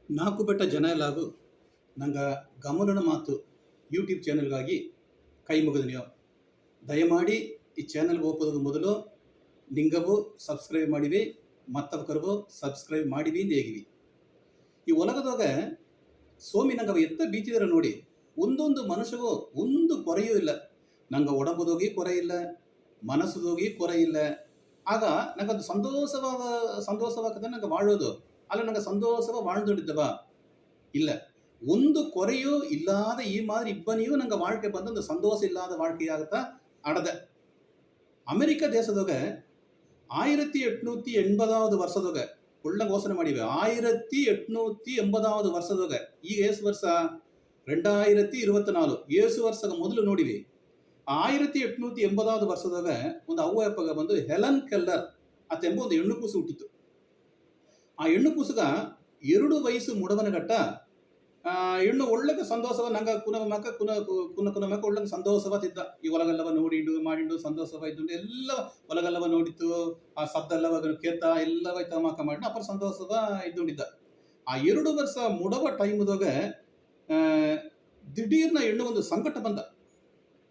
ನಾಲ್ಕು ಬೆಟ್ಟ ಜನ ಎಲ್ಲಾಗು ನಂಗೆ ಗಮನನ ಮಾತು ಯೂಟ್ಯೂಬ್ ಚಾನೆಲ್ಗಾಗಿ ಕೈ ಮುಗಿದು ನೀವು ದಯಮಾಡಿ ಈ ಚಾನೆಲ್ಗೆ ಹೋಗೋದಕ್ಕೆ ಮೊದಲು ನಿಂಗವು ಸಬ್ಸ್ಕ್ರೈಬ್ ಮಾಡಿವಿ ಮತ್ತವಕರವು ಸಬ್ಸ್ಕ್ರೈಬ್ ಮಾಡಿವಿ ಅಂತ ಹೇಗಿವಿ ಈ ಒಲಗದಾಗ ಸೋಮಿ ನಂಗೆ ಎತ್ತ ಬೀತಿದಾರೆ ನೋಡಿ. ಒಂದೊಂದು ಮನುಷ್ಯಗೂ ಒಂದು ಕೊರೆಯೂ ಇಲ್ಲ. ನಂಗೆ ಒಡಂಬದೋಗಿ ಕೊರೆ ಇಲ್ಲ, ಮನಸ್ಸುದೋಗಿ ಕೊರೆ ಇಲ್ಲ. ಆಗ ನಂಗದು ಸಂತೋಷವಾಗದೆ ನಂಗೆ ವಾಳೋದು ಅಲ್ಲ, ನಂಗೆ ಸಂತೋಷವ வாழ்ந்துಡಿದ್ದವ ಇಲ್ಲ. ಒಂದು ಕೊರೆಯೂ ಇಲ್ಲದ ಈ ಮಾದಿರಿ ಇಬ್ಬನಿಯೂ ನಂಗೆ வாழ்க்கை ಬಂದೊಂದು ಸಂತೋಷ ಇಲ್ಲದ வாழ்க்கைಯಾಗತ್ತಾ ಆಡದೆ. ಅಮೆರಿಕ ದೇಶದಾಗ 1880 ವರ್ಷದಾಗ ಒಳ್ಳೆ ಘೋಷಣೆ ಮಾಡಿವೆ. 1880 ವರ್ಷದಾಗ ಈಗ ಏಸು ವರ್ಷ 2024 ಏಸು ವರ್ಷದ ಮೊದಲು ನೋಡಿವಿ. 1880 ವರ್ಷದಾಗ ಒಂದು ಅವ್ವ ಅಪ್ಪಗ ಬಂದು ಹೆಲನ್ ಕೆಲ್ಲರ್ ಅತ್ತೆಂಬ ಒಂದು ಹೆಣ್ಣು ಕೂಸು ಹುಟ್ಟಿತು. ಆ ಹೆಣ್ಣು ಕೂಸುಗ 2 ವಯಸ್ಸು ಮುಡವನಗಟ್ಟ ಹೆಣ್ಣು ಒಳ್ಳೆಗೆ ಸಂತೋಷವ ನಂಗೆ ಕುನ ಮಕ್ಕ ಒಳ್ಳೆಗೆ ಸಂತೋಷವ ತಿದ್ದ. ಈ ಒಲಗಲ್ಲವ ನೋಡಿಂಡು ಮಾಡಿಂಡು ಸಂತೋಷವ ಇದ್ದುಂಡು ಎಲ್ಲ ಒಲಗಲ್ಲವ ನೋಡಿತ್ತು. ಆ ಸದ್ದಲ್ಲವ ಕೇತ ಎಲ್ಲವ ತಮಾಕ ಮಾಡಿ ಅಪ್ಪರ ಸಂತೋಷವ ಇದ್ದುಂಡಿದ್ದ. ಆ 2 ವರ್ಷ ಮುಡವ ಟೈಮ್ದಾಗ ದಿಢೀರ್ನ ಹೆಣ್ಣು ಒಂದು ಸಂಕಟ ಬಂದ.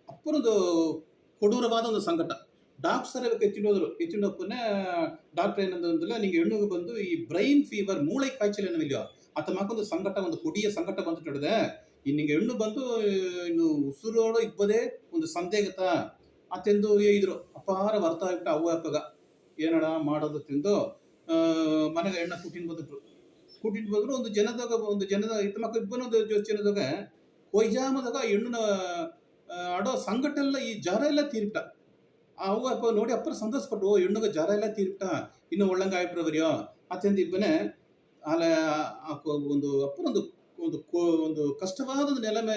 ಅಪ್ಪನೊಂದು ಕೊಡೂರವಾದ ಒಂದು ಸಂಕಟ. ಡಾಕ್ಟರ್ ಎತ್ತಿಂಡಪ್ಪನೇ ಡಾಕ್ಟರ್ ಏನಂದ್ರೆ ನಿಂಗೆ ಹೆಣ್ಣುಗೆ ಬಂದು ಈ ಬ್ರೈನ್ ಫೀವರ್ ಮೂಳೆ ಕಾಯಿಚಲ್ ಏನವಿಲ್ಲ ಆತ ಮಾಕೊಂದು ಸಂಕಟ, ಒಂದು ಕೊಡಿಯ ಸಂಕಟ ಬಂದು ಹಿಡಿದೆ. ನಿಂಗೆ ಹೆಣ್ಣು ಬಂದು ಇನ್ನು ಉಸಿರೋಡು ಇಬ್ಬದೇ ಒಂದು ಸಂದೇಗತ ಅತ್ತೆಂದು ಇದ್ರು. ಅಪಾರ ಬರ್ತ ಆಗ್ಬಿಟ್ಟು ಅವ್ವ ಅಪ್ಪಗ ಏನಡ ಮಾಡೋದು ತಿಂದು ಮನೆಗೆ ಹೆಣ್ಣ ಕೂಟಿನ ಬಂದಿಟ್ರು. ಒಂದು ಜನದ ಇತ್ತ ಮಕ್ಕ ಇಬ್ಬನೊಂದು ಜನದಾಗ ಕೊಯ್ಜಾಮದಾಗ ಹೆಣ್ಣನ ಆಡೋ ಸಂಕಟ ಎಲ್ಲ ಈ ಜ್ವರ ಎಲ್ಲ ತೀರ್ಬಿಟ್ಟ. ಆ ಅವ್ವ ಅಪ್ಪ ನೋಡಿ ಅಪ್ಪರ ಸಂತೋಷಪಟ್ಟು ಹೆಣ್ಣುಗ ಜ್ವರ ಎಲ್ಲ ತೀರ್ಬಿಟ್ಟ, ಇನ್ನು ಒಳ್ಳಂಗ ಆಗ್ಬಿಟ್ರವರಿಯೋ ಅತ್ತೆಂದು ಇಬ್ಬನೇ ಆಲೆ ಒಂದು ಅಪ್ಪನೊಂದು ಒಂದು ಒಂದು ಕಷ್ಟವಾದ ಒಂದು ನೆಲಮೆ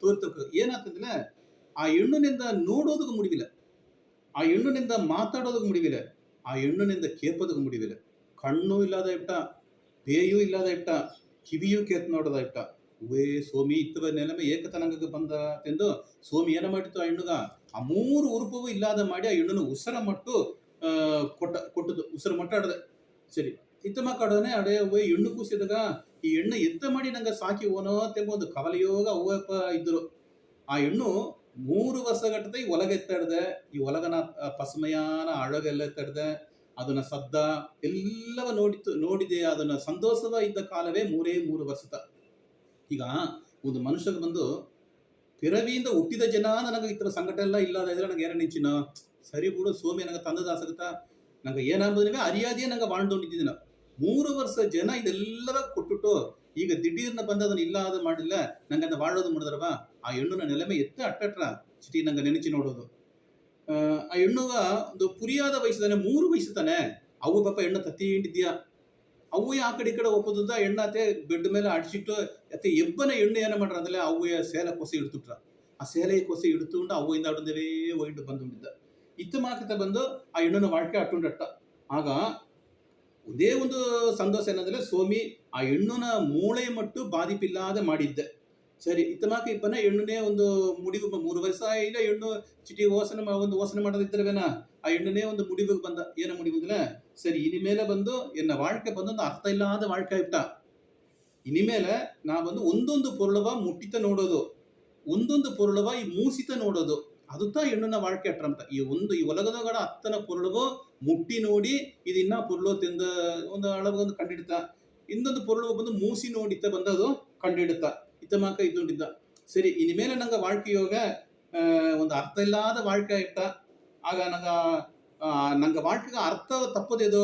ತೋರ್ತಕ್ಕ. ಏನಾಗ್ತಂದ್ರೆ ಆ ಹೆಣ್ಣಿನಿಂದ ನೋಡೋದಕ್ಕೆ ಮುಡಿವಿಲ್ಲ, ಆ ಹೆಣ್ಣಿನಿಂದ ಮಾತಾಡೋದಕ್ಕೆ ಮುಡಿವಿಲ್ಲ, ಆ ಹೆಣ್ಣಿನಿಂದ ಕೇಪೋದಕ್ಕೆ ಮುಡಿವಿಲ್ಲ. ಕಣ್ಣು ಇಲ್ಲದ ಇಟ್ಟ, ಬೇಯೂ ಇಲ್ಲದ ಇಟ್ಟ, ಕಿವಿಯೂ ಕೇತ್ ನೋಡೋದ ಇಟ್ಟ. ಉವೇ ಸೋಮಿ ಇತ್ತವ ನೆಲಮೆ ಏಕತನಂಗಕ್ಕೆ ಬಂದ ಎಂದು ಸೋಮಿ ಏನ ಮಾಡಿತ್ತು ಆ ಹೆಣ್ಣುಗ ಆ 3 ಉರುಪವೂ ಇಲ್ಲದ ಮಾಡಿ ಆ ಹೆಣ್ಣನ್ನು ಉಸಿರ ಮಟ್ಟು ಕೊಟ್ಟದು. ಉಸಿರ ಮಟ್ಟ ಆಡದೆ. ಸರಿ ಇತ್ತ ಮಕ್ಕಳನೆ ಅಡೆ ಹೆಣ್ಣು ಕೂಸಿದಾಗ ಈ ಹೆಣ್ಣು ಎತ್ತ ಮಾಡಿ ನಂಗೆ ಸಾಕಿ ಓನೋ ತೆಂಬ ಒಂದು ಕವಲೆಯೋಗ ಅವ್ವಪ್ಪ ಇದ್ದರು. ಆ ಹೆಣ್ಣು 3 ವರ್ಷ ಗಟ್ಟದ ಈ ಒಲಗ ಎತ್ತಾಡ್ದೆ. ಈ ಒಲಗನ ಪಸಮಯಾನ ಅಳಗೆಲ್ಲ ಎತ್ತಾಡ್ದೆ. ಅದನ್ನ ಸದ್ದ ಎಲ್ಲವ ನೋಡಿದೆ. ಅದನ್ನ ಸಂತೋಷವ ಇದ್ದ ಕಾಲವೇ 3 ವರ್ಷದ. ಈಗ ಒಂದು ಮನುಷ್ಯಗೆ ಬಂದು ಪಿರವಿಯಿಂದ ಹುಟ್ಟಿದ ಜನ ನನಗೆ ಈ ಥರ ಸಂಕಟ ಎಲ್ಲ ಇಲ್ಲದ ಇದ್ರೆ ನನಗೆ ಏನ ನಿಂಚಿನ ಸರಿ ಬಿಡು ಸೋಮಿ ನನಗೆ ತಂದದಾಸಗತ್ತ ನಂಗೆ ಏನಾಗ್ಬೋದಿವೆ ಅರಿಯಾದಿಯೇ ನಂಗೆ ಬಾಳ್ದೊಂಡಿದ್ದಿನ 3 ವರ್ಷ ಜನ ಇದೆಲ್ಲವ ಕೊಟ್ಟುಟ್ಟು ಈಗ ದಿಢೀರ್ನ ಬಂದು ಅದನ್ನ ಇಲ್ಲದ ಮಾಡಿಲ್ಲ ನಂಗೆ ಅದನ್ನ ಬಾಳೋದು ಮಾಡಿದ್ರವ. ಆ ಹೆಣ್ಣುನ ನೆಲೆಮೆ ಎತ್ತ ಅಟ್ಟಟ್ರ ಚಿಟಿ ನಂಗೆ ನೆನಚಿ ನೋಡೋದು. ಆ ಹೆಣ್ಣುಗ ಒಂದು ಪುರಿಯಾದ ವಯಸ್ಸು 3 ವಯಸ್ಸು ತಾನೆ. ಅವು ಪಾಪ ಹೆಣ್ಣು ತತ್ತಿ ಹಿಂಡಿದ್ಯಾ. ಅವು ಆ ಕಡೆ ಈ ಕಡೆ ಒಪ್ಪೋದ ಹೆಣ್ಣತೆ ಬೆಡ್ ಮೇಲೆ ಅಡಿಸಿಟ್ಟು ಅತ್ತೆ ಎಬ್ಬನ ಹೆಣ್ಣು ಏನ ಮಾಡ್ರ ಅಂದ್ರೆ ಅವ್ವ ಸೇಲೆ ಕೊಸೆ ಇಡ್ತುಟ್ರ. ಆ ಸೇಲೆ ಕೊಸೆ ಇಡ್ತುಂಡು ಅವ್ವಿಂದ ಆಡುದೇವೇ ಒಯ್ದು ಬಂದುಂಡಿದ್ದ. ಇತ್ತ ಮಾಕತ ಬಂದು ಆ ಹೆಣ್ಣನ வாழ்க்கை ಅಟ್ಟುಂಡಟ್ಟ. ಆಗ ಒಂದೇ ಒಂದು ಸಂತೋಷ ಏನಂದ್ರೆ ಸೋಮಿ ಆ ಹೆಣ್ಣುನ ಮೂಳೆ ಮಟ್ಟು ಬಾಧಿಪಿಲ್ಲದೆ ಮಾಡಿದ್ದೆ. ಸರಿ ಇತ್ತ ಮಾಕ ಇಬ್ಬನ ಹೆಣ್ಣುನೇ ಒಂದು ಮುಡಿಗು 3 ವರ್ಷ ಇಲ್ಲ ಹೆಣ್ಣು ಚಿಟಿ ಓಸನೆ ಮಾಡೋದಿದ್ದರವೇನ ಆ ಹೆಣ್ಣುನೇ ಒಂದು ಮುಡಿವಿಗೆ ಬಂದ. ಏನ ಮುಡಿವಿಂದ್ರೆ ಸರಿ ಇನಿಮೇಲೆ ಬಂದು ಎನ್ನ வாழ்க்கை ಬಂದೊಂದು ಅರ್ಥ ಇಲ್ಲದ வாழ்க்கை ಇಟ್ಟ. ಇನಿಮೇಲೆ ನಾ ಬಂದು ಒಂದೊಂದು ಪೊರುಳವ ಮುಟ್ಟಿತ ನೋಡೋದು, ಒಂದೊಂದು ಪೊರುಳವ ಈ ಮೂಸಿತ ನೋಡೋದು ಅದುತ್ತಾ ಹೆಣ್ಣುನ வாழ்க்கை ಅಟ್ರಂತ. ಈ ಒಲಗದಗಡ ಅತ್ತನ ಪೊರುಳವು ಮುಟ್ಟಿ ನೋಡಿ ಇದು ಇನ್ನ ಪೊರುಳು ತಿಂದ ಒಂದು ಅಳಗೊಂದು ಕಂಡಿಡ್ತ. ಇನ್ನೊಂದು ಪೊರುಳು ಬಂದು ಮೂಸಿ ನೋಡಿತ್ತ ಬಂದದು ಕಂಡಿಡುತ್ತ. ಇತ್ತ ಮಾಕ ಇದ್ದುಂಡಿದ್ದ. ಸರಿ ಇನಿಮೇಲೆ ನಂಗೆ வாழ்க்கை ಯೋಗ ಒಂದು ಅರ್ಥ ಇಲ್ಲದ வாழ்க்கை ಇಟ್ಟ. ಆಗ ನಂಗೆ வாழ்க்கைಗೆ ಅರ್ಥ ತಪ್ಪದೇದು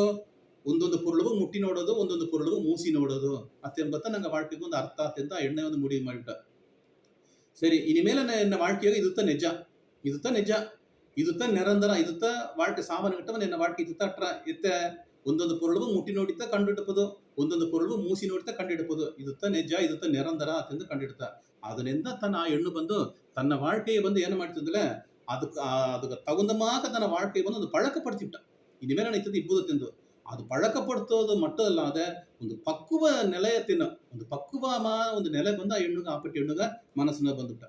ಒಂದೊಂದು ಪೊರುಳು ಮುಟ್ಟಿ ನೋಡೋದು, ಒಂದೊಂದು ಪೊರುಳು ಮೂಸಿ ನೋಡೋದು ಅತ್ತೆಂಬತ್ತ ನಂಗೆ வாழ்க்கைಗೆ ಒಂದು ಅರ್ಥ ಅತ್ಯಂತ ಎಣ್ಣೆ ಒಂದು ಮುಡಿ ಮಾಡಿಬಿಟ್ಟ. ಸರಿ ಇನಿಮೇಲೆ ನನ್ನ வாழ்க்கையோಗ ಇದುತ್ತ ನಿಜ ಇದುತ್ತ ನಿರಂತರ ಇದುತ್ತ வாழ்க்கை ಸಾಮಾನ್ಯ ಘಟ್ಟವ ನನ್ನ வாழ்க்கை ಇದುತ್ತ ಅಟ್ರ ಎತ್ತ ಒಂದೊಂದು ಪೊರುಳು ಮುಟ್ಟಿ ನೋಡಿತ್ತ ಕಂಡಿಡ್ಬೋದು, ಒಂದೊಂದು ಪೊರುಳು ಮೂಸಿ ನೋಡಿತ್ತ ಕಂಡಿಡ್ಬೋದು. ಇದುತ್ತ ನಿಜ ಇದುತ್ತ ನಿರಂತರ ಅತ್ಯಂತ ಕಂಡಿಡ್ತ. ಅದರಿಂದ ತನ್ನ ಆ ಹೆಣ್ಣು ಬಂದು ತನ್ನ வாழ்க்கையை ಬಂದು ಏನು ಮಾಡ್ತಿದ್ದಲೆ ಅದಕ್ಕೆ ತಗೊಂಡ ಮಾಕ ತನ್ನ வாழ்க்கையை ಬಂದು ಒಂದು ಪಳಕಪಡ್ತಿಬಿಟ್ಟ. ಇನಿಮೇಲೆ ನಾನು ಇತ್ತದ ಇಬ್ಬುದು ತಿಂದು ಅದು ಪಳಕಪಡ್ತೋದು ಮಟ್ಟದಲ್ಲಾದ ಒಂದು ಪಕ್ವ ನೆಲೆಯ ಒಂದು ಪಕ್ವ ಒಂದು ನೆಲೆ ಬಂದು ಆ ಹೆಣ್ಣುಗ ಆಪಟ್ಟಿ ಹೆಣ್ಣುಗ ಮನಸ್ಸಿನ ಬಂದುಬಿಟ್ಟ.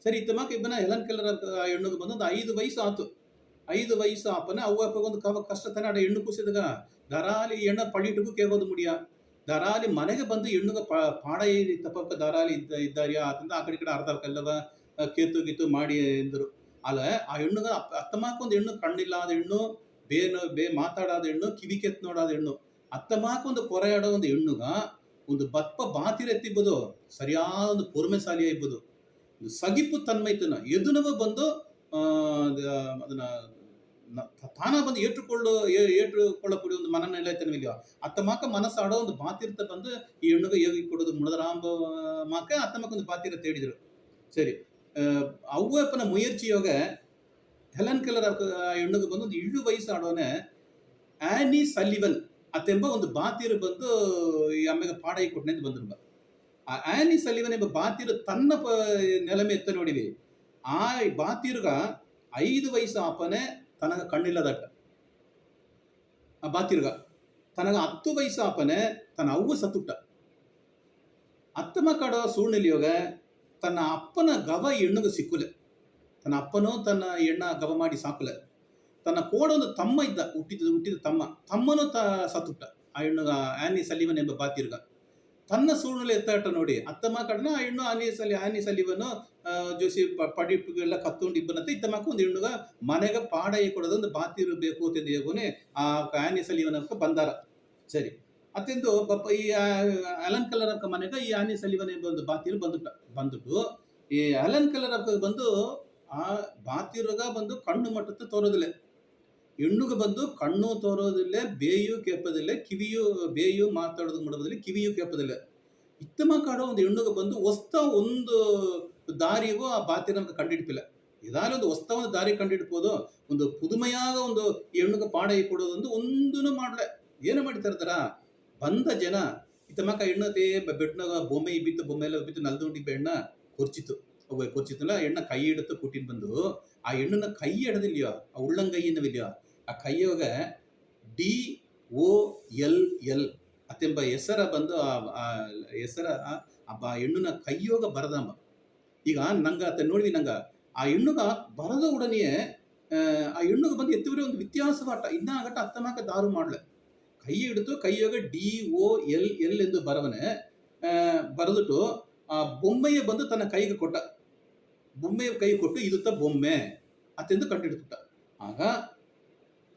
ಸರಿ ಇತ್ತ ಮಾಕ ಇಬ್ಬನ ಹೆಲನ್ ಕೆಲ್ಲರ್ ಹೆಣ್ಣುಗ ಬಂದು ಒಂದು 5 ವಯಸ್ಸು ಆತು. 5 ವಯಸ್ಸು ಆಪನೆ ಅವ್ವ ಅಪ್ಪಗೊಂದು ಕಷ್ಟ ತಾನೆ ಅಡ ಹೆಣ್ಣು ಕೂಸಿದಾಗ ಧಾರಾಳಿ ಎಣ್ಣ ಪಳಿಟುಗೂ ಕೇಗೋದು ಮುಡಿಯ ದಾರಾಲಿ ಮನೆಗೆ ಬಂದು ಹೆಣ್ಣುಗ ಪಾಡ ತಪ್ಪಕ್ಕ ದಾರಾಲಿ ಇದ್ದಾರ್ಯಾ ಆತಂದ ಆ ಕಡೆ ಈ ಕಡೆ ಅರ್ಧ ಕಲ್ಲವ ಕೇತು ಗೀತು ಮಾಡಿ ಎಂದರು. ಅಲ್ಲ ಆ ಹೆಣ್ಣುಗ ಅತ್ತಮಾಕೊಂದು ಹೆಣ್ಣು ಕಣ್ಣಿಲ್ಲಾದ ಹೆಣ್ಣು, ಮಾತಾಡಾದ ಹೆಣ್ಣು, ಕಿವಿ ಕೆತ್ ನೋಡಾದ ಹೆಣ್ಣು, ಅತ್ತಮಾಕೊಂದು ಕೊರೆಯಾಡೋ ಒಂದು ಹೆಣ್ಣುಗ ಒಂದು ಬಪ್ಪ ಬಾತಿರ ಎತ್ತಿಬೋದು, ಸರಿಯಾದ ಒಂದು ಪೊರ್ಮೆಸಾಲಿಯ ಇರ್ಬೋದು, ಒಂದು ಸಗಿಪ್ಪು ತನ್ಮೈತನ ಎದುನವ ಬಂದು ಅದನ್ನ ತಾನ ಬಂದು ಏற்றுಕೊಳ್ಳக்கூடிய ಒಂದು ಮನநிலைத்தன்மையில ಅತ್ತಮಾಕ ಮನಸ್ಸಾಡೋ ಒಂದು ಬಾತಿರ್ತ ಬಂದು ಈ ಹೆಣ್ಣುಗ ಹೇಗಿ ಕೊಡೋದು ಮುಳದರಾಂಬ ಮಾಕ ಅತ್ತಮಾಕ ಒಂದು ಬಾತಿರ ತೇಡಿದ್ರು. ಸರಿ, ಅವ್ವಪ್ಪನ ಮುಯರ್ಚಿಯೋಗ ಹೆಲನ್ ಕೆಲ್ಲರ್ ಆ ಹೆಣ್ಣುಗ ಬಂದು ಒಂದು 7 ವಯಸ್ಸು ಆಡೋನೆ ಆನಿ ಸಲ್ಲಿವನ್ ಅತ್ತೆಂಬ ಒಂದು ಬಾತಿರು ಬಂದು ಈ ಅಮ್ಮೆಗೆ ಪಾಡಾಯಿ ಕೊಟ್ಟನೆ ಅಂತ ಬಂದ್ರು. ಆ ಆನಿ ಸಲ್ಲಿವನ್ ಎಂಬ ಬಾತಿರು ತನ್ನ ನೆಲಮೆ ಎತ್ತ ನೋಡಿವಿ. ಆ ಬಾತಿರುಗ 5 ವಯಸ್ಸು ಆಪನೆ ತನಗ ಕಣ್ಣಿಲ್ಲದಟ್ಟ. ಆ ಬಾತಿರುಗ ತನಗ 10 ವಯಸ್ಸು ಆಪನೆ ತನ್ನ ಅವ್ವ ಸತ್ತುಟ್ಟ. ಅತ್ತಮ ಕಡೋ ಸೂಳ್ನಿಲಿಯೋಗ ತನ್ನ ಅಪ್ಪನ ಗವ ಹೆಣ್ಣುಗ ಸಿಕ್ಕುಲೆ. ತನ್ನ ಅಪ್ಪನೂ ತನ್ನ ಹೆಣ್ಣ ಗವ ಮಾಡಿ ಸಾಕುಲೆ. ತನ್ನ ಕೋಡೊಂದು ತಮ್ಮ ಇದ್ದ, ಹುಟ್ಟಿದ ತಮ್ಮನೂ ಸತ್ತುಟ್ಟ. ಆ ಹೆಣ್ಣುಗ ಆನಿ ಸಲ್ಲಿವನ್ ಎಂಬ ಬಾತಿರುಗ ತನ್ನ ಸೂಳ್ನಲ್ಲಿ ಎತ್ತಾಟ ನೋಡಿ ಅತ್ತಮ್ಮ ಕಡನ ಆ ಹೆಣ್ಣು ಆನಿ ಸಲ್ಲಿವನು ಜೋಸಿ ಪಡಿಪುಗೆಲ್ಲ ಕತ್ತೊಂಡು ಇಬ್ಬನತ್ತೆ ಇತ್ತಮ್ಮಕ್ಕ ಒಂದು ಹೆಣ್ಣುಗ ಮನೆಗೆ ಪಾಡಾಯಿ ಕೊಡೋದೊಂದು ಬಾತಿರು ಬೇಕು ಅಂತ ಹೇಗೋನೆ ಆ ಆನಿ ಸಲ್ಲಿವನಕ್ಕ ಬಂದಾರ. ಸರಿ, ಅತ್ತೆಂದು ಈ ಅಲನ್ ಕಲರ್ ಅಕ್ಕ ಮನೆಗೆ ಈ ಆನಿ ಸಲ್ಲಿವನ್ ಎಂಬ ಒಂದು ಬಾತಿರು ಬಂದುಟ್ಟು ಈ ಅಲನ್ ಕಲರ್ ಅಕ್ಕ ಬಂದು ಆ ಬಾತಿರುಗ ಬಂದು ಕಣ್ಣು ಮಟ್ಟತ್ತು ತೋರೋದಿಲ್ಲ. ಹೆಣ್ಣುಗ ಬಂದು ಕಣ್ಣು ತೋರೋದಿಲ್ಲ, ಬೇಯು ಕೇಪದಿಲ್ಲ, ಬೇಯು ಮಾತಾಡೋದು ಮಾಡೋದಿಲ್ಲ, ಕಿವಿಯು ಕೇಪದಿಲ್ಲ. ಇತ್ತಮ ಕಾಡೋ ಒಂದು ಹೆಣ್ಣುಗ ಬಂದು ಹೊಸ್ತ ಒಂದು ದಾರಿಯು ಆ ಬಾತಿರ ಕಂಡಿಡ್ಪಿಲ್ಲ. ಇದಾಗಲೂ ಒಂದು ಹೊಸ್ತ ಒಂದು ದಾರಿ ಕಂಡಿಡ್ಬೋದು. ಒಂದು ಪುದುಮೆಯಾಗ ಒಂದು ಹೆಣ್ಣುಗ ಪಾಡಾಯಿ ಕೊಡೋದೊಂದು ಒಂದೂ ಮಾಡ್ಲೆ. ಏನು ಮಾಡಿತಾರ ಬಂದ ಜನ ಇತ್ತಮಕ್ಕ ಹೆಣ್ಣತೆ ಬೆಟ್ನಾಗ ಬೊಮ್ಮೆ ಎಲ್ಲ ಬಿತ್ತು ನಲ್ದುಂಡಿ ಎಣ್ಣ ಕೊರ್ಚಿತ್ತಲ್ಲ ಎಣ್ಣ ಕೈ ಹಿಡಿದು ಕೂಟಿನ್ ಬಂದು ಆ ಹೆಣ್ಣನ್ನ ಕೈ ಹಿಡದಿಲ್ಯೋ, ಆ ಉಳ್ಳಂಗೈಯನ್ನವಿಲ್ಯೋ, ಆ ಕೈಯೊಗ DOLL ಅತ್ತೆಂಬ ಹೆಸರ ಬಂದು ಆ ಹೆಸರ ಆ ಹೆಣ್ಣುನ ಕೈಯೋಗ ಬರದಂಬ. ಈಗ ನಂಗ ಅತ್ತ ನೋಡಿವಿ, ನಂಗ ಆ ಹೆಣ್ಣುಗ ಬರದ ಉಡನೆಯೇ ಆ ಹೆಣ್ಣುಗ ಬಂದು ಎತ್ತಿವರೆ ಒಂದು ವ್ಯತ್ಯಾಸವಾಟ ಇನ್ನಾಗಟ್ಟ ಅತ್ತಮಾಕ ದಾರು ಮಾಡ್ಲೆ. ಕೈ ಹಿಡಿದು ಕೈಯೋಗ DOLL ಎಂದು ಬರವನೆ ಬರೆದಿಟ್ಟು ಆ ಬೊಮ್ಮೆಯ ಬಂದು ತನ್ನ ಕೈಗೆ ಕೊಟ್ಟ. ಬೊಮ್ಮೆಯ ಕೈ ಕೊಟ್ಟು ಇದುತ್ತ ಬೊಮ್ಮೆ ಅತ್ತೆಂದು ಕಂಡಿಡ್ತುಟ್ಟ. ಆಗ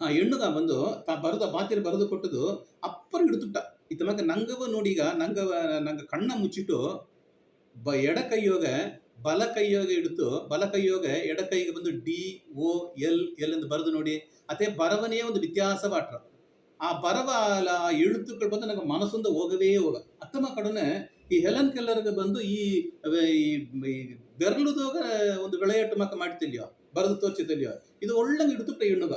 ಆ ಹೆಣ್ಣುಗ ಬಂದು ಬರದ ಬಾತಿರ ಬರೆದು ಕೊಟ್ಟದು ಅಪ್ಪರ ಹಿಡಿತುಟ್ಟ. ಇತ್ತಮಕ್ಕ ನಂಗವ ನೋಡೀಗ ನಂಗ ಕಣ್ಣ ಮುಚ್ಚಿಟ್ಟು ಎಡ ಕೈಯೋಗ ಬಲ ಕೈಯೋಗ ಹಿಡಿತು, ಬಲ ಕೈಯೋಗ ಎಡ ಕೈಗೆ ಬಂದು DOLL ಎಂದು ಬರೆದು ನೋಡಿ. ಅದೇ ಬರವನೆಯೇ ಒಂದು ವ್ಯತ್ಯಾಸವಾಟ್ರ. ಆ ಬರವ ಎಳುತ್ತುಗಳು ಬಂದು ನಂಗೆ ಮನಸ್ಸೊಂದು ಹೋಗವೇ ಹೋಗ. ಅತ್ತಮ ಕಡನೆ ಈ ಹೆಲನ್ ಕೆಲ್ಲರ್ಗೆ ಬಂದು ಈ ಬೆರಳುದೋಗ ಒಂದು ವಿಳೆಯಾಟ ಮಕ್ಕ ಮಾಡ್ತಿಲ್ಯೋ, ಬರೆದು ತೋರ್ಚಿತಿಲ್ಯೋ, ಇದು ಒಳ್ಳಂಗೆ ಹಿಡಿತು ಹೆಣ್ಣುಗ.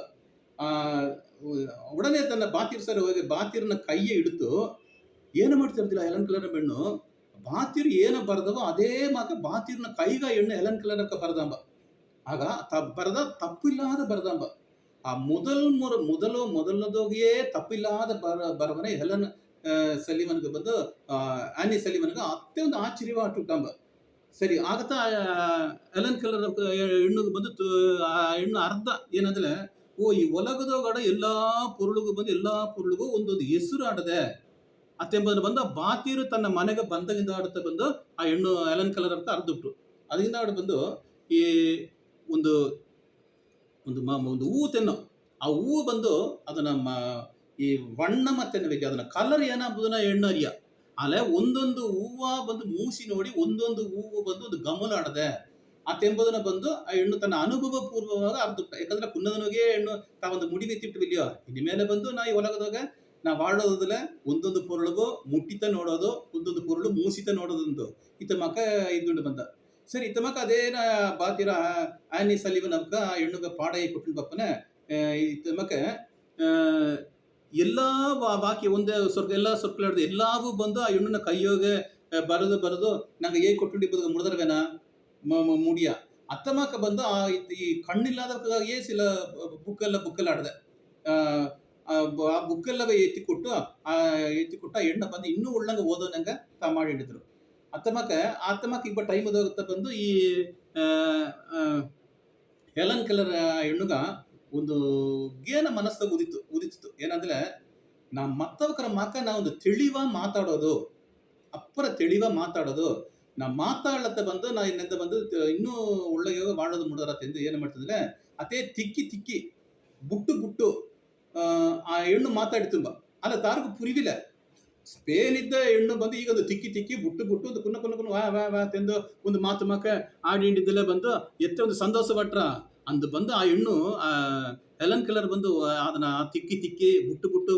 ಉಡನೆ ತನ್ನ ಬಾತಿರ್ ಸರ್ ಹೋಗಿ ಬಾತಿರ್ನ ಕೈಯೇ ಹಿಡಿತು ಏನು ಮಾಡ್ತಿರ್ತಿಲ್ಲ ಹೆಲನ್ ಕೆಲ್ಲರ್ ಹೆಣ್ಣು. ಬಾತಿರ್ ಏನು ಬರೆದವೋ ಅದೇ ಮಾಕ ಬಾತಿರ್ನ ಕೈಗ ಹೆಣ್ಣು ಹೆಲನ್ ಕೆಲ್ಲರ್ಕ ಬರದಂಬ. ಆಗ ಬರದ ತಪ್ಪಿಲ್ಲಾದ ಬರದಂಬ. ಆ ಮೊದಲದೋಗಿಯೇ ತಪ್ಪಿಲ್ಲಾದ ಬರವನೆ ಹೆಲನ್ ಸಲ್ಲಿವನ್ಗೆ ಬಂದು ಆನಿ ಸಲ್ಲಿವನ್ಗೆ ಅತ್ತೆ ಒಂದು ಆಶ್ಚರ್ಯವಾಟುಂಬ. ಸರಿ, ಆಗತ್ತಾ ಹೆಲನ್ ಕೆಲ್ಲರ್ ಹೆಣ್ಣುಗೆ ಬಂದು ಆ ಹೆಣ್ಣು ಅರ್ಧ ಏನಂದ್ರೆ ಈ ಒಲಗದೋಗಡ ಎಲ್ಲಾ ಪೊರುಳಿಗೂ ಒಂದೊಂದು ಹೆಸರು ಆಡದೆ ಅತ್ತೆಂಬುದನ್ನು ಬಂದು ಆ ಬಾತಿರು ತನ್ನ ಮನೆಗೆ ಬಂದಗಿಂದ ಆಡುತ್ತಾ ಬಂದು ಆ ಹೆಣ್ಣು ಹೆಲನ್ ಕೆಲ್ಲರ್ ಅರ್ಧಬಿಟ್ರು. ಅದರಿಂದ ಆಡ ಬಂದು ಈ ಒಂದು ಹೂವು ತೆನ್ನೋ, ಆ ಹೂವು ಬಂದು ಅದನ್ನ ಈ ಬಣ್ಣ ಮತ್ತೆ ಅದನ್ನ ಕಲರ್ ಏನಾಗ್ಬೋದನ್ನ ಹೆಣ್ಣು ಅರಿಯ ಅಲ್ಲೇ ಒಂದೊಂದು ಹೂವ ಬಂದು ಮೂಸಿ ನೋಡಿ ಒಂದೊಂದು ಹೂವು ಬಂದು ಒಂದು ಗಮನಾಡದೆ ಅತ್ತೆಂಬುದನ್ನ ಬಂದು ಆ ಹೆಣ್ಣು ತನ್ನ ಅನುಭವ ಪೂರ್ವವಾಗಿ ಅರ್ಧುಟ್ಟ. ಯಾಕಂದ್ರೆ ಕುನ್ನದನಿಗೆ ಹೆಣ್ಣು ತಾವೊಂದು ಮುಡಿ ಬಿತ್ತಿಟ್ಟಿವಿಲ್ಯೋ, ಇನ್ನು ಮೇಲೆ ಬಂದು ನಾ ಈ ಒಲಗದಾಗ ನಾ ವಾಡೋದಿಲ್ಲ ಒಂದೊಂದು ಪೊರುಳಿಗೂ ಮುಟ್ಟಿತ ನೋಡೋದು, ಒಂದೊಂದು ಪೊರುಳು ಮೂಸಿತ ನೋಡೋದೊಂದು ಇತ್ತ ಮಕ್ಕ ಇದ್ದುಂಡು ಬಂದ. ಸರಿ, ಇತ್ತ ಮಕ್ಕ ಅದೇನ ಬಾತಿರ ಆನಿ ಸಲ್ಲಿವನ್ ಅವಕ್ಕ ಹೆಣ್ಣುಗ ಪಾಡಾಯಿ ಕೊಟ್ಟಿನ ಬಪ್ಪನ ಇತ್ತ ಮಕ್ಕ ಎಲ್ಲ ಬಾಕಿ ಒಂದೇ ಎಲ್ಲ ಸೊರ್ಕಲಾಡ್ದು ಎಲ್ಲವೂ ಬಂದು ಆ ಹೆಣ್ಣುನ ಕೈಯೋಗೆ ಬರೆದು ನಂಗೆ ಹೇಗೆ ಕೊಟ್ಟು ಮುಡಿದರ್ವೇನ ಮುಡಿಯ ಅತ್ತಮಾಕ ಬಂದು ಈ ಕಣ್ಣಿಲ್ಲದಕ್ಕಾಗಿಯೇ ಸಿಲ ಬುಕ್ಕೆಲ್ಲ ಆಡದೆ. ಆ ಬುಕ್ಕೆಲ್ಲ ಎತ್ತಿಕೊಟ್ಟು ಆ ಹೆಣ್ಣ ಬಂದು ಇನ್ನೂ ಉಳ್ಳಂಗೆ ಓದೋನಂಗೆ ಮಾಡಿ ಹಿಡಿದ್ರು. ಅತ್ತಮಾಕ ಈಗ ಟೈಮ್ ಹೋಗುತ್ತಾ ಬಂದು ಈ ಹೆಲನ್ ಕೆಲ್ಲರ್ ಹೆಣ್ಣುಗ ಒಂದು ಗೇನ ಮನಸ್ಸಾಗ ಉದಿತ್ತು ಏನಂದ್ರೆ நான் மத்தவக்கರ ಮಾಕ நான் ಒಂದು தெளிவா ಮಾತಾಡೋದು அப்புறம் தெளிவா ಮಾತಾಡೋದು ನಾ ಮಾತಾಡಲತ್ತ ಬಂದು ನಾ ಇನ್ನೆಂದ ಬಂದು ಇನ್ನೂ ಒಳ್ಳೆಯ ಮಾಡೋದು ಮುಡದರತ್ತೆಂದು ಏನು ಮಾಡ್ತಿದ್ರೆ ಅದೇ ತಿಕ್ಕಿ ತಿಕ್ಕಿ ಬುಟ್ಟು ಬುಟ್ಟು ಆ ಹೆಣ್ಣು ಮಾತಾಡ್ತುಂಬ ಅಲ್ಲ ತಾರಕು ಪುರಿವಿಲ್ಲ ಸ್ಪೇನ್ ಇದ್ದ ಹೆಣ್ಣು ಬಂದು ಈಗ ಒಂದು ತಿಕ್ಕಿ ತಿಕ್ಕಿ ಬುಟ್ಟು ಬುಟ್ಟು ಒಂದು ಕುನ್ನ ಕುನ್ನ ಕುನ್ನ ವಾ ವಾ ವಾ ತೆಂದು ಒಂದು ಮಾತು ಮಕ್ಕ ಆಡಿಂಡಿದ್ದೆಲ್ಲ ಬಂದು ಎತ್ತೆ ಒಂದು ಸಂತೋಷ ಪಟ್ರ ಅಂದು ಬಂದು ಆ ಹೆಣ್ಣು ಆ ಹೆಲನ್ ಕಲರ್ ಬಂದು ಅದನ್ನ ತಿಕ್ಕಿ ತಿಕ್ಕಿ ಬುಟ್ಟು ಬುಟ್ಟು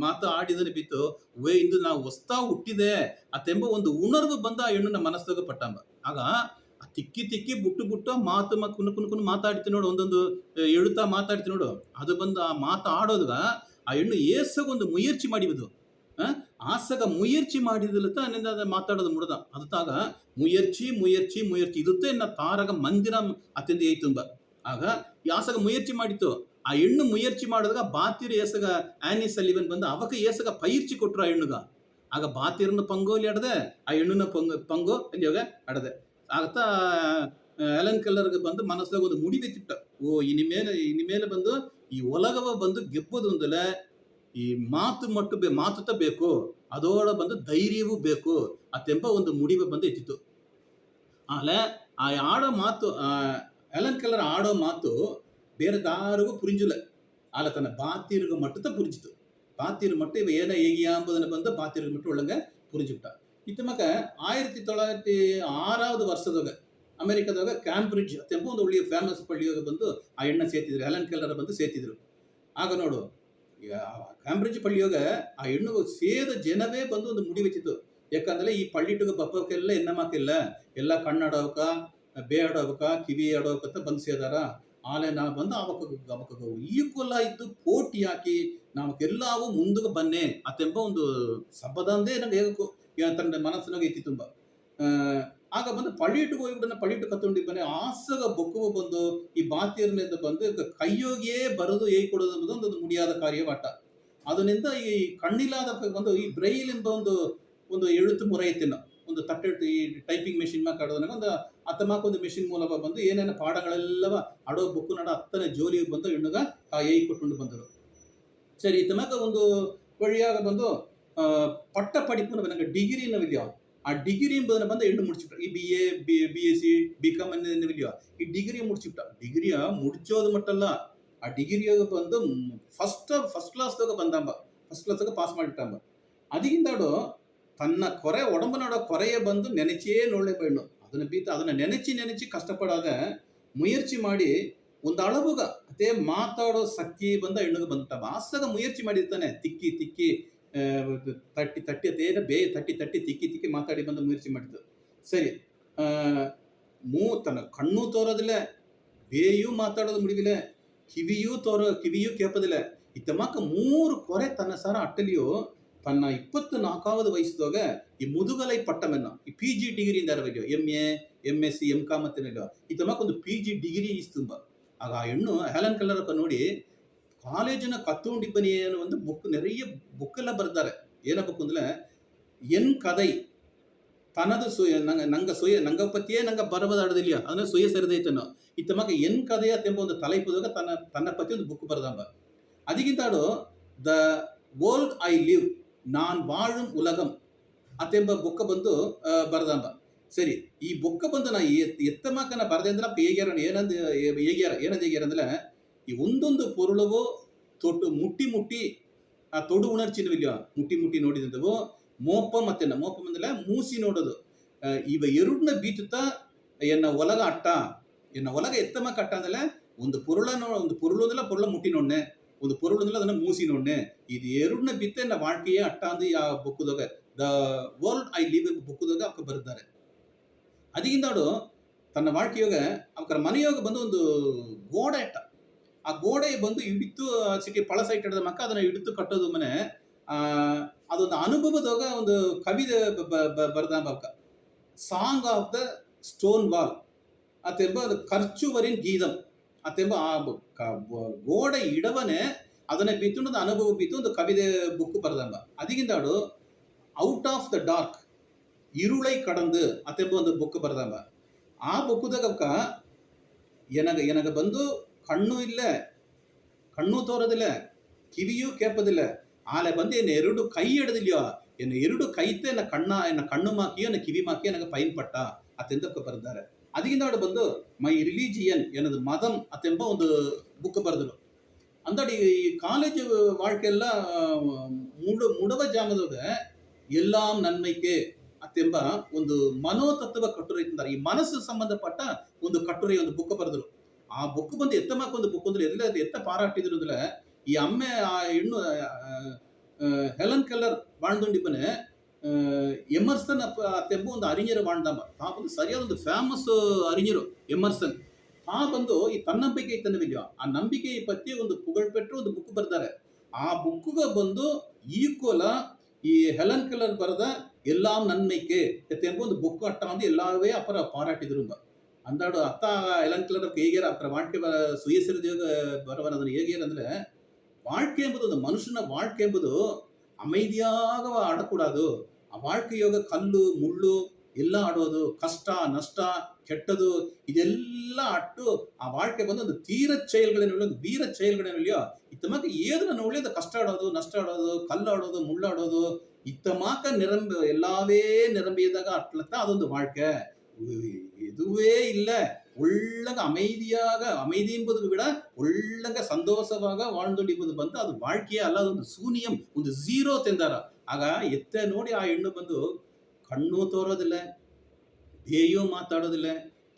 ಮಾತು ಆಡಿದನೆ ಬಿತ್ತು ಇಂದು ನಾವು ಹೊಸ್ತಾ ಹುಟ್ಟಿದೆ ಅತೆಂಬ ಒಂದು ಉಣರ್ವು ಬಂದು ಆ ಹೆಣ್ಣು ನಮ್ಮ ಮನಸ್ಸಾಗ ಪಟ್ಟಂಬ ಆಗ ಆ ತಿಕ್ಕಿ ತಿಕ್ಕಿ ಬುಟ್ಟು ಬುಟ್ಟು ಮಾತು ಕುನ್ನ ಕುನ್ನ ಕುನ್ನ ಮಾತಾಡ್ತಿ ನೋಡು ಒಂದೊಂದು ಎಳುತ್ತಾ ಮಾತಾಡ್ತಿ ನೋಡು ಅದು ಬಂದು ಆ ಮಾತು ಆಡೋದ್ಗ ಆ ಹೆಣ್ಣು ಏಸಾಗ ಒಂದು ಮುಯರ್ಚಿ ಮಾಡಿಬುದು ಆಸಗ ಮುಯರ್ಚಿ ಮಾಡಿದಲತ್ತ ಅನ್ನದ ಮಾತಾಡೋದು ಮುಡದ ಅದಾಗ ಮುಯರ್ಚಿ ಮುಯರ್ಚಿ ಮುಯರ್ಚಿ ಇರುತ್ತೆ ಎನ್ನ ತಾರಗ ಮಂದಿರ ಅತ್ಯಂತ ಏಯ್ತುಂಬ ಆಗ ಈ ಆಸಗ ಮುಯರ್ಚಿ ಮಾಡಿತ್ತು ಆ ಹೆಣ್ಣು ಮುಯರ್ಚಿ ಮಾಡಿದಾಗ ಬಾತಿರು ಏಸಗ ಆನಿ ಸಲಿವನ್ ಬಂದು ಅವಕ ಏಸಗ ಪೈರ್ಚಿ ಕೊಟ್ರು ಆ ಹೆಣ್ಣುಗ ಆಗ ಬಾತಿರನ್ನ ಪಂಗೋಲಿ ಆಡದೆ ಆ ಹೆಣ್ಣುನ ಪಂಗೋ ಅಲ್ಲಿ ಹೋಗ ಆಡದೆ ಆಗತ್ತಾ ಎಲನ್ ಕಲ್ಲರ್ಗೆ ಬಂದು ಮನಸ್ಸಾಗ ಒಂದು ಮುಡಿವೆತ್ತಿಟ್ಟ ಓ ಇನಿಮೇಲೆ ಬಂದು ಈ ಒಲಗವ ಬಂದು ಗೆಪ್ಪೋದು ಒಂದಲ್ಲ ಈ ಮಾತು ಮಾತುತ್ತ ಬೇಕು ಅದೋಡ ಬಂದು ಧೈರ್ಯವೂ ಬೇಕು ಅತ್ತೆಂಬ ಒಂದು ಮುಡಿವೆ ಬಂದು ಎತ್ತಿತ್ತು ಆಲೆ ಆ ಆಡೋ ಮಾತು ಎಲನ್ ಕಲ್ಲರ್ ಆಡೋ ಮಾತು ಬೇರೆ ದಾರಿಗೂ ಪುರಿಂಜಿಲ್ಲ ಆಲ ತನ್ನ ಬಾತಿರ್ಗ ಮಟ್ಟದ ಪುರಿಜಿತು ಬಾತಿರ್ ಮಟ್ಟ ಇವ ಏನ ಹೇಗಿಯ ಅಂಬುದನ್ನು ಬಂದು ಬಾತಿರ್ಗ ಮಟ್ಟ ಒಳಗೆ ಪುರಿಜಿಬಿಟ್ಟ ಇತ್ತಮಕ 1906 ವರ್ಷದಾಗ ಅಮೆರಿಕದಾಗ ಕ್ಯಾಂಬ್ರಿಡ್ಜ್ ಅತ್ತೆಂಬ ಒಂದು ಒಳ್ಳೆಯ ಫೇಮಸ್ ಪಳ್ಳಿಯೋಗ ಬಂದು ಆ ಎಣ್ಣೆ ಸೇತಿದ್ರು ಎಲನ್ ಕಲ್ಲರ್ ಬಂದು ಸೇತಿದ್ರು ಆಗ ನೋಡು ಕ್ಯಾಂಬ್ರಿಡ್ಜ್ ಪಳ್ಳಿಯೋಗ ಆ ಹೆಣ್ಣು ಸೇದ ಜನವೇ ಬಂದು ಒಂದು ಮುಡಿ ವೆಚ್ಚಿತ್ತು ಯಾಕಂದ್ರೆ ಈ ಪಳ್ಳಿಟುಗ ಬಪ್ಪಕ್ಕೆಲ್ಲ ಎನ್ನಮಾಕಿಲ್ಲ ಎಲ್ಲ ಕಣ್ಣಾಡೋಕ ಬೇಡೋಕ ಕಿವಿ ಆಡೋಕಂತ ಬಂದು ಸೇದಾರ ಆಲೆ ನಾ ಬಂದು ಅವಕ ಈಕ್ವಲ್ ಆಯ್ತು ಪೋಟಿ ಹಾಕಿ ನಾವಕ್ಕೆಲ್ಲವೂ ಮುಂದಕ್ಕೆ ಬನ್ನೆ ಅತ್ತೆಂಬ ಒಂದು ಸಬ್ಬದಂದೇ ನಂಗೆ ಹೇಗಕ್ಕೂ ತನ್ನ ಮನಸ್ಸಿನಾಗ ಐತಿ ತುಂಬ ಆಗ ಬಂದು ಪಳ್ಳಿಟ್ಟು ಹೋಗ್ಬಿಟ್ಟು ಪಳ್ಳಿಟ್ಟು ಕತ್ತೊಂಡಿ ಬನ್ನಿ ಆಸಗ ಬೊಕ್ಕವು ಬಂದು ಈ ಬಾತಿಯರ್ನಿಂದ ಬಂದು ಕೈಯೋಗಿಯೇ ಬರೋದು ಹೇಗೆ ಕೊಡೋದು ಅನ್ನೋದು ಒಂದು ಮುಡಿಯಾದ ಕಾರ್ಯವಾಟ ಅದರಿಂದ ಈ ಕಣ್ಣಿಲ್ಲಾದ ಬಂದು ಈ ಬ್ರೈಲ್ ಎಂಬ ಒಂದು ಎಳುತ್ತು ಮುறை ಐತಿನ ಒಂದು ತಟ್ಟೆಟ್ಟು ಈ ಟೈಪಿಂಗ್ ಮೆಷಿನ್ ಮಾತಾಡೋದನ್ನಾಗ ಒಂದು ಒಂದು ಮೆಷಿನ್ ಮೂಲಕ ಬಂದು ಏನೇನು ಪಾಠಗಳೆಲ್ಲವ ಅಡೋ ಬುಕ್ಕು ನಡ ಹತ್ತನೇ ಜೋಲಿಗೆ ಬಂದು ಹೆಣ್ಣುಗ ಆ ಏಯಿ ಕೊಟ್ಕೊಂಡು ಬಂದರು ಸರಿ ತಮಕ ಒಂದು ವழியாக ಬಂದು ಪಟ್ಟ படிப்பு ನನಗೆ ಡಿಗ್ರಿ ನಾವಿದೆಯೋ ಆ ಡಿಗ್ರಿ ಎಂಬುದನ್ನು ಬಂದು ಹೆಣ್ಣು ಮುಡಿಸಿಬಿಟ್ಟ ಈ BA BSc BCom ಅನ್ನೋದಿದೆಯೋ ಈ ಡಿಗ್ರಿ ಮುಡಿಸಿಬಿಟ್ಟ ಡಿಗ್ರಿಯ ಮುಡಿಸೋದು ಮಟ್ಟಲ್ಲ ಆ ಡಿಗ್ರಿಯಾಗ ಬಂದು ಫಸ್ಟ್ ಕ್ಲಾಸ್ದಾಗ ಬಂದಂಬ ಫಸ್ಟ್ ಕ್ಲಾಸ್ದಾಗ ಪಾಸ್ ಮಾಡಿಬಿಟ್ಟಂಬ ಅದಕ್ಕಿಂತಾಡು ತನ್ನ ಒಡಂಬನಾಡೋ ಕೊರೆಯ ಬಂದು ನೆನೆಚೇ ನೋಡಲೇ ಹೆಣ್ಣು ಅದನ್ನ ನೆನೆಚಿ ಕಷ್ಟಪಡಾಗ ಮುಯರ್ಚಿ ಮಾಡಿ ಒಂದು ಅಳವುಗ ಅದೇ ಮಾತಾಡೋ ಶಕ್ತಿ ಬಂದ ಹೆಣ್ಣುಗ ಬಂದ್ಬಿಟ್ಟ ಆಸಾಗ ಮುಯರ್ಚಿ ಮಾಡಿರ್ತಾನೆ ತಿಕ್ಕಿ ತಿಕ್ಕಿ ತಟ್ಟಿ ಅದೇನ ತಟ್ಟಿ ತಿಕ್ಕಿ ಮಾತಾಡಿ ಬಂದು ಮುಯರ್ಚಿ ಮಾಡಿದ್ದು ಸರಿ ತನ್ನ ಕಣ್ಣು ತೋರೋದಿಲ್ಲ ಬೇಯೂ ಮಾತಾಡೋದು ಮುಡಿದಿಲ್ಲ ಕಿವಿಯೂ ಕೇಪದಿಲ್ಲ ಇತ್ತಮಕ್ಕ 3 ಕೊರೆ ತನ್ನ ಸಾರ ಅಟ್ಟಲಿಯೋ ತನ್ನ 24வது ವಯಸ್ಸದಾಗ ಈ ಮುದುಗಲೈ ಪಟ್ಟಮೆನ್ನ ಈ PG ಡಿಗ್ರಿ ಇಂದ MA MSc MCom ಮತ್ತೇನಿಲ್ಲ ಇತ್ತಮಕ್ಕ ಒಂದು PG ಡಿಗ್ರಿ ಇಸ್ತುಂಬ ಆಗ ಆ ಹೆಣ್ಣು ಹೆಲನ್ ಕಲ್ಲರ್ ನೋಡಿ ಕಾಲೇಜಿನ ಕತ್ತುಂಡಿಬ್ಬನಿ ಅನ್ನೋ ಒಂದು ಬುಕ್ நிறைய ಬುಕ್ಕೆಲ್ಲ ಬರ್ತಾರೆ ಏನ ಬುಕ್ ಅಂದ್ರೆ ಎನ್ ಕதை ತನದು ನಂಗ ಪತಿಯೇ ನಂಗ ಬರಬದಾಡದಿಲ್ಲ ಅಂದ್ರೆ ಸುಯ ಸರಿದೈತನೋ ಇತ್ತಮಕ ಎನ್ ಕಥೆಯ ತೆಂಬ ಒಂದು ತಲೈಪದಾಗ ತನ್ನ ಪತಿ ಒಂದು ಬುಕ್ ಬರೆದಂಬ ಅದಕ್ಕಿಂತಾಡು ದ ವರ್ಲ್ಡ್ ಐ ಲಿವ್ ನಾನ್ ವಾழும் ಉಲಗಂ ಅತೆಂಬ ಬುಕ್ಕ ಬಂದು ಬರೆದಂಬ ಸರಿ ಈ ಬುಕ್ಕ ಬಂದು ನಾ ಎತ್ತಮಕನ ಬರದೆ ಅಂದ್ರೆ ಹೇಗ್ಯಾರ ಏನಂದ ಅಂದ್ರೆ ಈ ಒಂದೊಂದು ಪೊರುಳವೋ ಮುಟ್ಟಿ ಆ ತೊಡು ಉಣರ್ಚಿನವಿಲ್ಲ ಮುಟ್ಟಿ ನೋಡಿದಂಥವು ಮೋಪ ಮತ್ತೆ ಮೋಪ ಬಂದಲ್ಲ ಮೂಸಿ ನೋಡೋದು ಇವ ಎರಡನ್ನ ಬೀತುತ್ತಾ ಎನ್ನ ಒಲಗ ಎತ್ತಮಕ್ಕ ಅಟ್ಟ ಅಂದ್ರೆ ಒಂದು ಪೊರುಳ ಅಂದಲ್ಲ ಪೊರುಳ ಮುಟ್ಟಿ ನೋಡ್ನೆ ಒಂದು ಪೊರುಳು ಅಂದ್ರೆ ಅದನ್ನ ಮೂಸಿ ನೋಡ್ನೆ ಇದು ಎರಡನ್ನ ಬಿತ್ತೆ ಎನ್ನ வாழ்க்கையே ಅಟ್ಟ ಅಂದು ಆ ಬುಕ್ಕದಾಗ ದ ವರ್ಲ್ಡ್ ಐ ಲಿವ್ ಎಂಬ ಬುಕ್ಕದಾಗ ಅವಕ್ಕೆ ಬರೆದಿದ್ದಾರೆ ಅದಕ್ಕಿಂತಾಡು ತನ್ನ வாழ்க்கைಯೋಗ ಅವರ ಮನೆಯೋಗ ಬಂದು ಒಂದು ಗೋಡೆ ಇಟ್ಟ ಆ ಗೋಡೆ ಬಂದು ಇಡಿತು ಸಿಟಿ ಪಳಸ ಇಟ್ಟಿದ ಮಕ್ಕ ಅದನ್ನ ಇಡಿತು ಕಟ್ಟೋದು ಮನೆ ಅದೊಂದು ಅನುಭವದಾಗ ಒಂದು ಕವಿತೆ ಬರೆದ song of the stone wall ಅತೆಂಬ ಅದು ಖರ್ಚುವರಿನ್ ಗೀತಂ ಅತೆಂಬ ಆ ಗೋಡೆ ಇಡವನೆ ಅದನ್ನ ಬಿತ್ತು ಅನುಭವ ಬಿತ್ತು ಒಂದು ಕವಿತೆ ಬುಕ್ ಬರೆದಂಬ ಅದಕ್ಕಿಂತಾಡು ಔಟ್ ಆಫ್ ದ ಡಾರ್ಕ್ ഇരുളை கடந்து ಅತೆಂಬ ಒಂದು ಬುಕ್ ಬರೆದಂಬ ಆ ಬುಕ್ಕದಾಗ ಎನಗ ಬಂದು ಕಣ್ಣು ತೋರೋದಿಲ್ಲ ಕಿವಿಯೂ ಕೇಪದಿಲ್ಲ ಆಲೆ ಬಂದು ಎನ್ನ ಎರಡು ಕೈ ಹಿಡಿದಿಲ್ಯೋ ಎನ್ನ ಎರಡು ಕೈತೆ ಎನ್ನ ಕಣ್ಣು ಮಾಕಿಯೋ ಎನ್ನ ಕಿವಿ ಮಾಕಿಯೋ எனக்கு பயன்பட்ட ಅತ್ತೆಂದಕ್ಕೆ ಬರೆದಿದ್ದಾರೆ. ಅದಕ್ಕಿಂತ ಬಂದು ಮೈ ರಿಲಿಜಿಯನ್ எனது மதம் ಅತ್ತೆಂಬ ಒಂದು ಬುಕ್ ಬರೆದರು. ಅಂದಡಿ ಈ ಕಾಲೇಜ್ வாழ்க்கைಯೆಲ್ಲ ಮುಡವ ಜಾಮದಾಗ எல்லாம் நன்மைக்கே ಅತ್ತೆಂಬ ಒಂದು ಮನೋತತ್ವ ಕಟ್ಟುರೆ ಇದ್ದಾರೆ. ಈ ಮನಸ್ಸು ಸಂಬಂಧಪಟ್ಟ ಒಂದು ಕಟ್ಟುರೆ ಒಂದು ಬುಕ್ ಬರೆದರು. ಆ ಬುಕ್ ಬಂದು ಎತ್ತಮಾಕ ಒಂದು ಬುಕ್ ಅಂದ್ರೆ ಎಲ್ಲ ಎತ್ತ ಪಾರಾಟಿದ್ರು ಅಂದ್ರೆ ಈ ಅಮ್ಮೆ ಆ ಹೆಣ್ಣು ಹೆಲನ್ ಕೆಲ್ಲರ್ வாழ்ந்துண்டிப்பனு எமர்சன் ಅತ್ತೆಂಬ ಒಂದು அறிஞர் வாழ்ந்தாம்ப. ತಾ ಬಂದು ಸರಿಯಾದ ಒಂದು ಫೇಮಸ್ அறிஞರು ಎಮರ್ಸನ್. ತಾ ಬಂದು ಈ ತನ್ನಂಬಿಕೆ ಇತ್ತನವಿಲ್ಲ ಆ ನಂಬಿಕೆಯ ಪತ್ತಿ ಒಂದು ಪುಗಳ್ಪೆಟ್ಟು ಒಂದು ಬುಕ್ ಬರ್ತಾರೆ. ಆ ಬುಕ್ಗೆ ಬಂದು ಈಕ್ವಲ ಈ ಹೆಲನ್ ಕೆಲ್ಲರ್ ಬರೆದ எல்லாம் நன்மைக்கு ಎಂಬ ಒಂದು ಬುಕ್ ಅಟ್ಟ வந்து எல்லாவே அப்புறம் பாராட்டிದ್ರು. ಅಂದಾಡು ಅತ್ತ ಹೆಲನ್ ಕೆಲ್ಲರ್ ಹೇಗ್ಯಾರ ಅಕ್ಕರ வாழ்க்கை சுயசரிதையாக ಬರವನ ಅದನ್ನು ಹೇಗ್ಯಾರ ಅಂದ್ರೆ வாழ்க்கை ಎಂಬುದು ಒಂದು ಮನುಷ್ಯನ வாழ்க்கை ಎಂಬುದು அமைதியாக ಆಡಕೂಡದು. ಆ வாழ்க்கையோಗ ಕಲ್ಲು ಮುಳ್ಳು ಎಲ್ಲ ಆಡೋದು, ಕಷ್ಟ ನಷ್ಟ ಕೆಟ್ಟದು ಇದೆಲ್ಲ ಅಟ್ಟು ಆ வாழ்க்கை ಬಂದು ಒಂದು ತೀರ செயல்களின் ಒಂದು ವೀರ செயல்களின் இல்லையோ ಇತ್ತಮಾಕ ಏದನ್ನ ಒಳ್ಳೆಯದು ಕಷ್ಟ ಆಡೋದು ನಷ್ಟ ಆಡೋದು ಕಲ್ಲು ಆಡೋದು ಮುಳ್ಳು ಆಡೋದು இத்தமாக்க எல்லாவே நிரம்பியதாக அட்லத்தான் அது வந்து வாழ்க்கை. எதுவே இல்லை உள்ளங்க அமைதியாக அமைதி என்பதை விட உள்ளங்க சந்தோஷமாக வாழ்ந்துண்டிப்பது ಬಂದು ಅದು வாழ்க்கையே ಅಲ್ಲ, ಒಂದು ಶೂನ್ಯಂ ಒಂದು ಝೀರೋ ತೆಂದಾರ. ಆಗ ಎತ್ತೆ ನೋಡಿ ಆ ಹೆಣ್ಣು ಬಂದು ಕಣ್ಣು ತೋರೋದಿಲ್ಲ, ಬೇಯೂ ಮಾತಾಡೋದಿಲ್ಲ,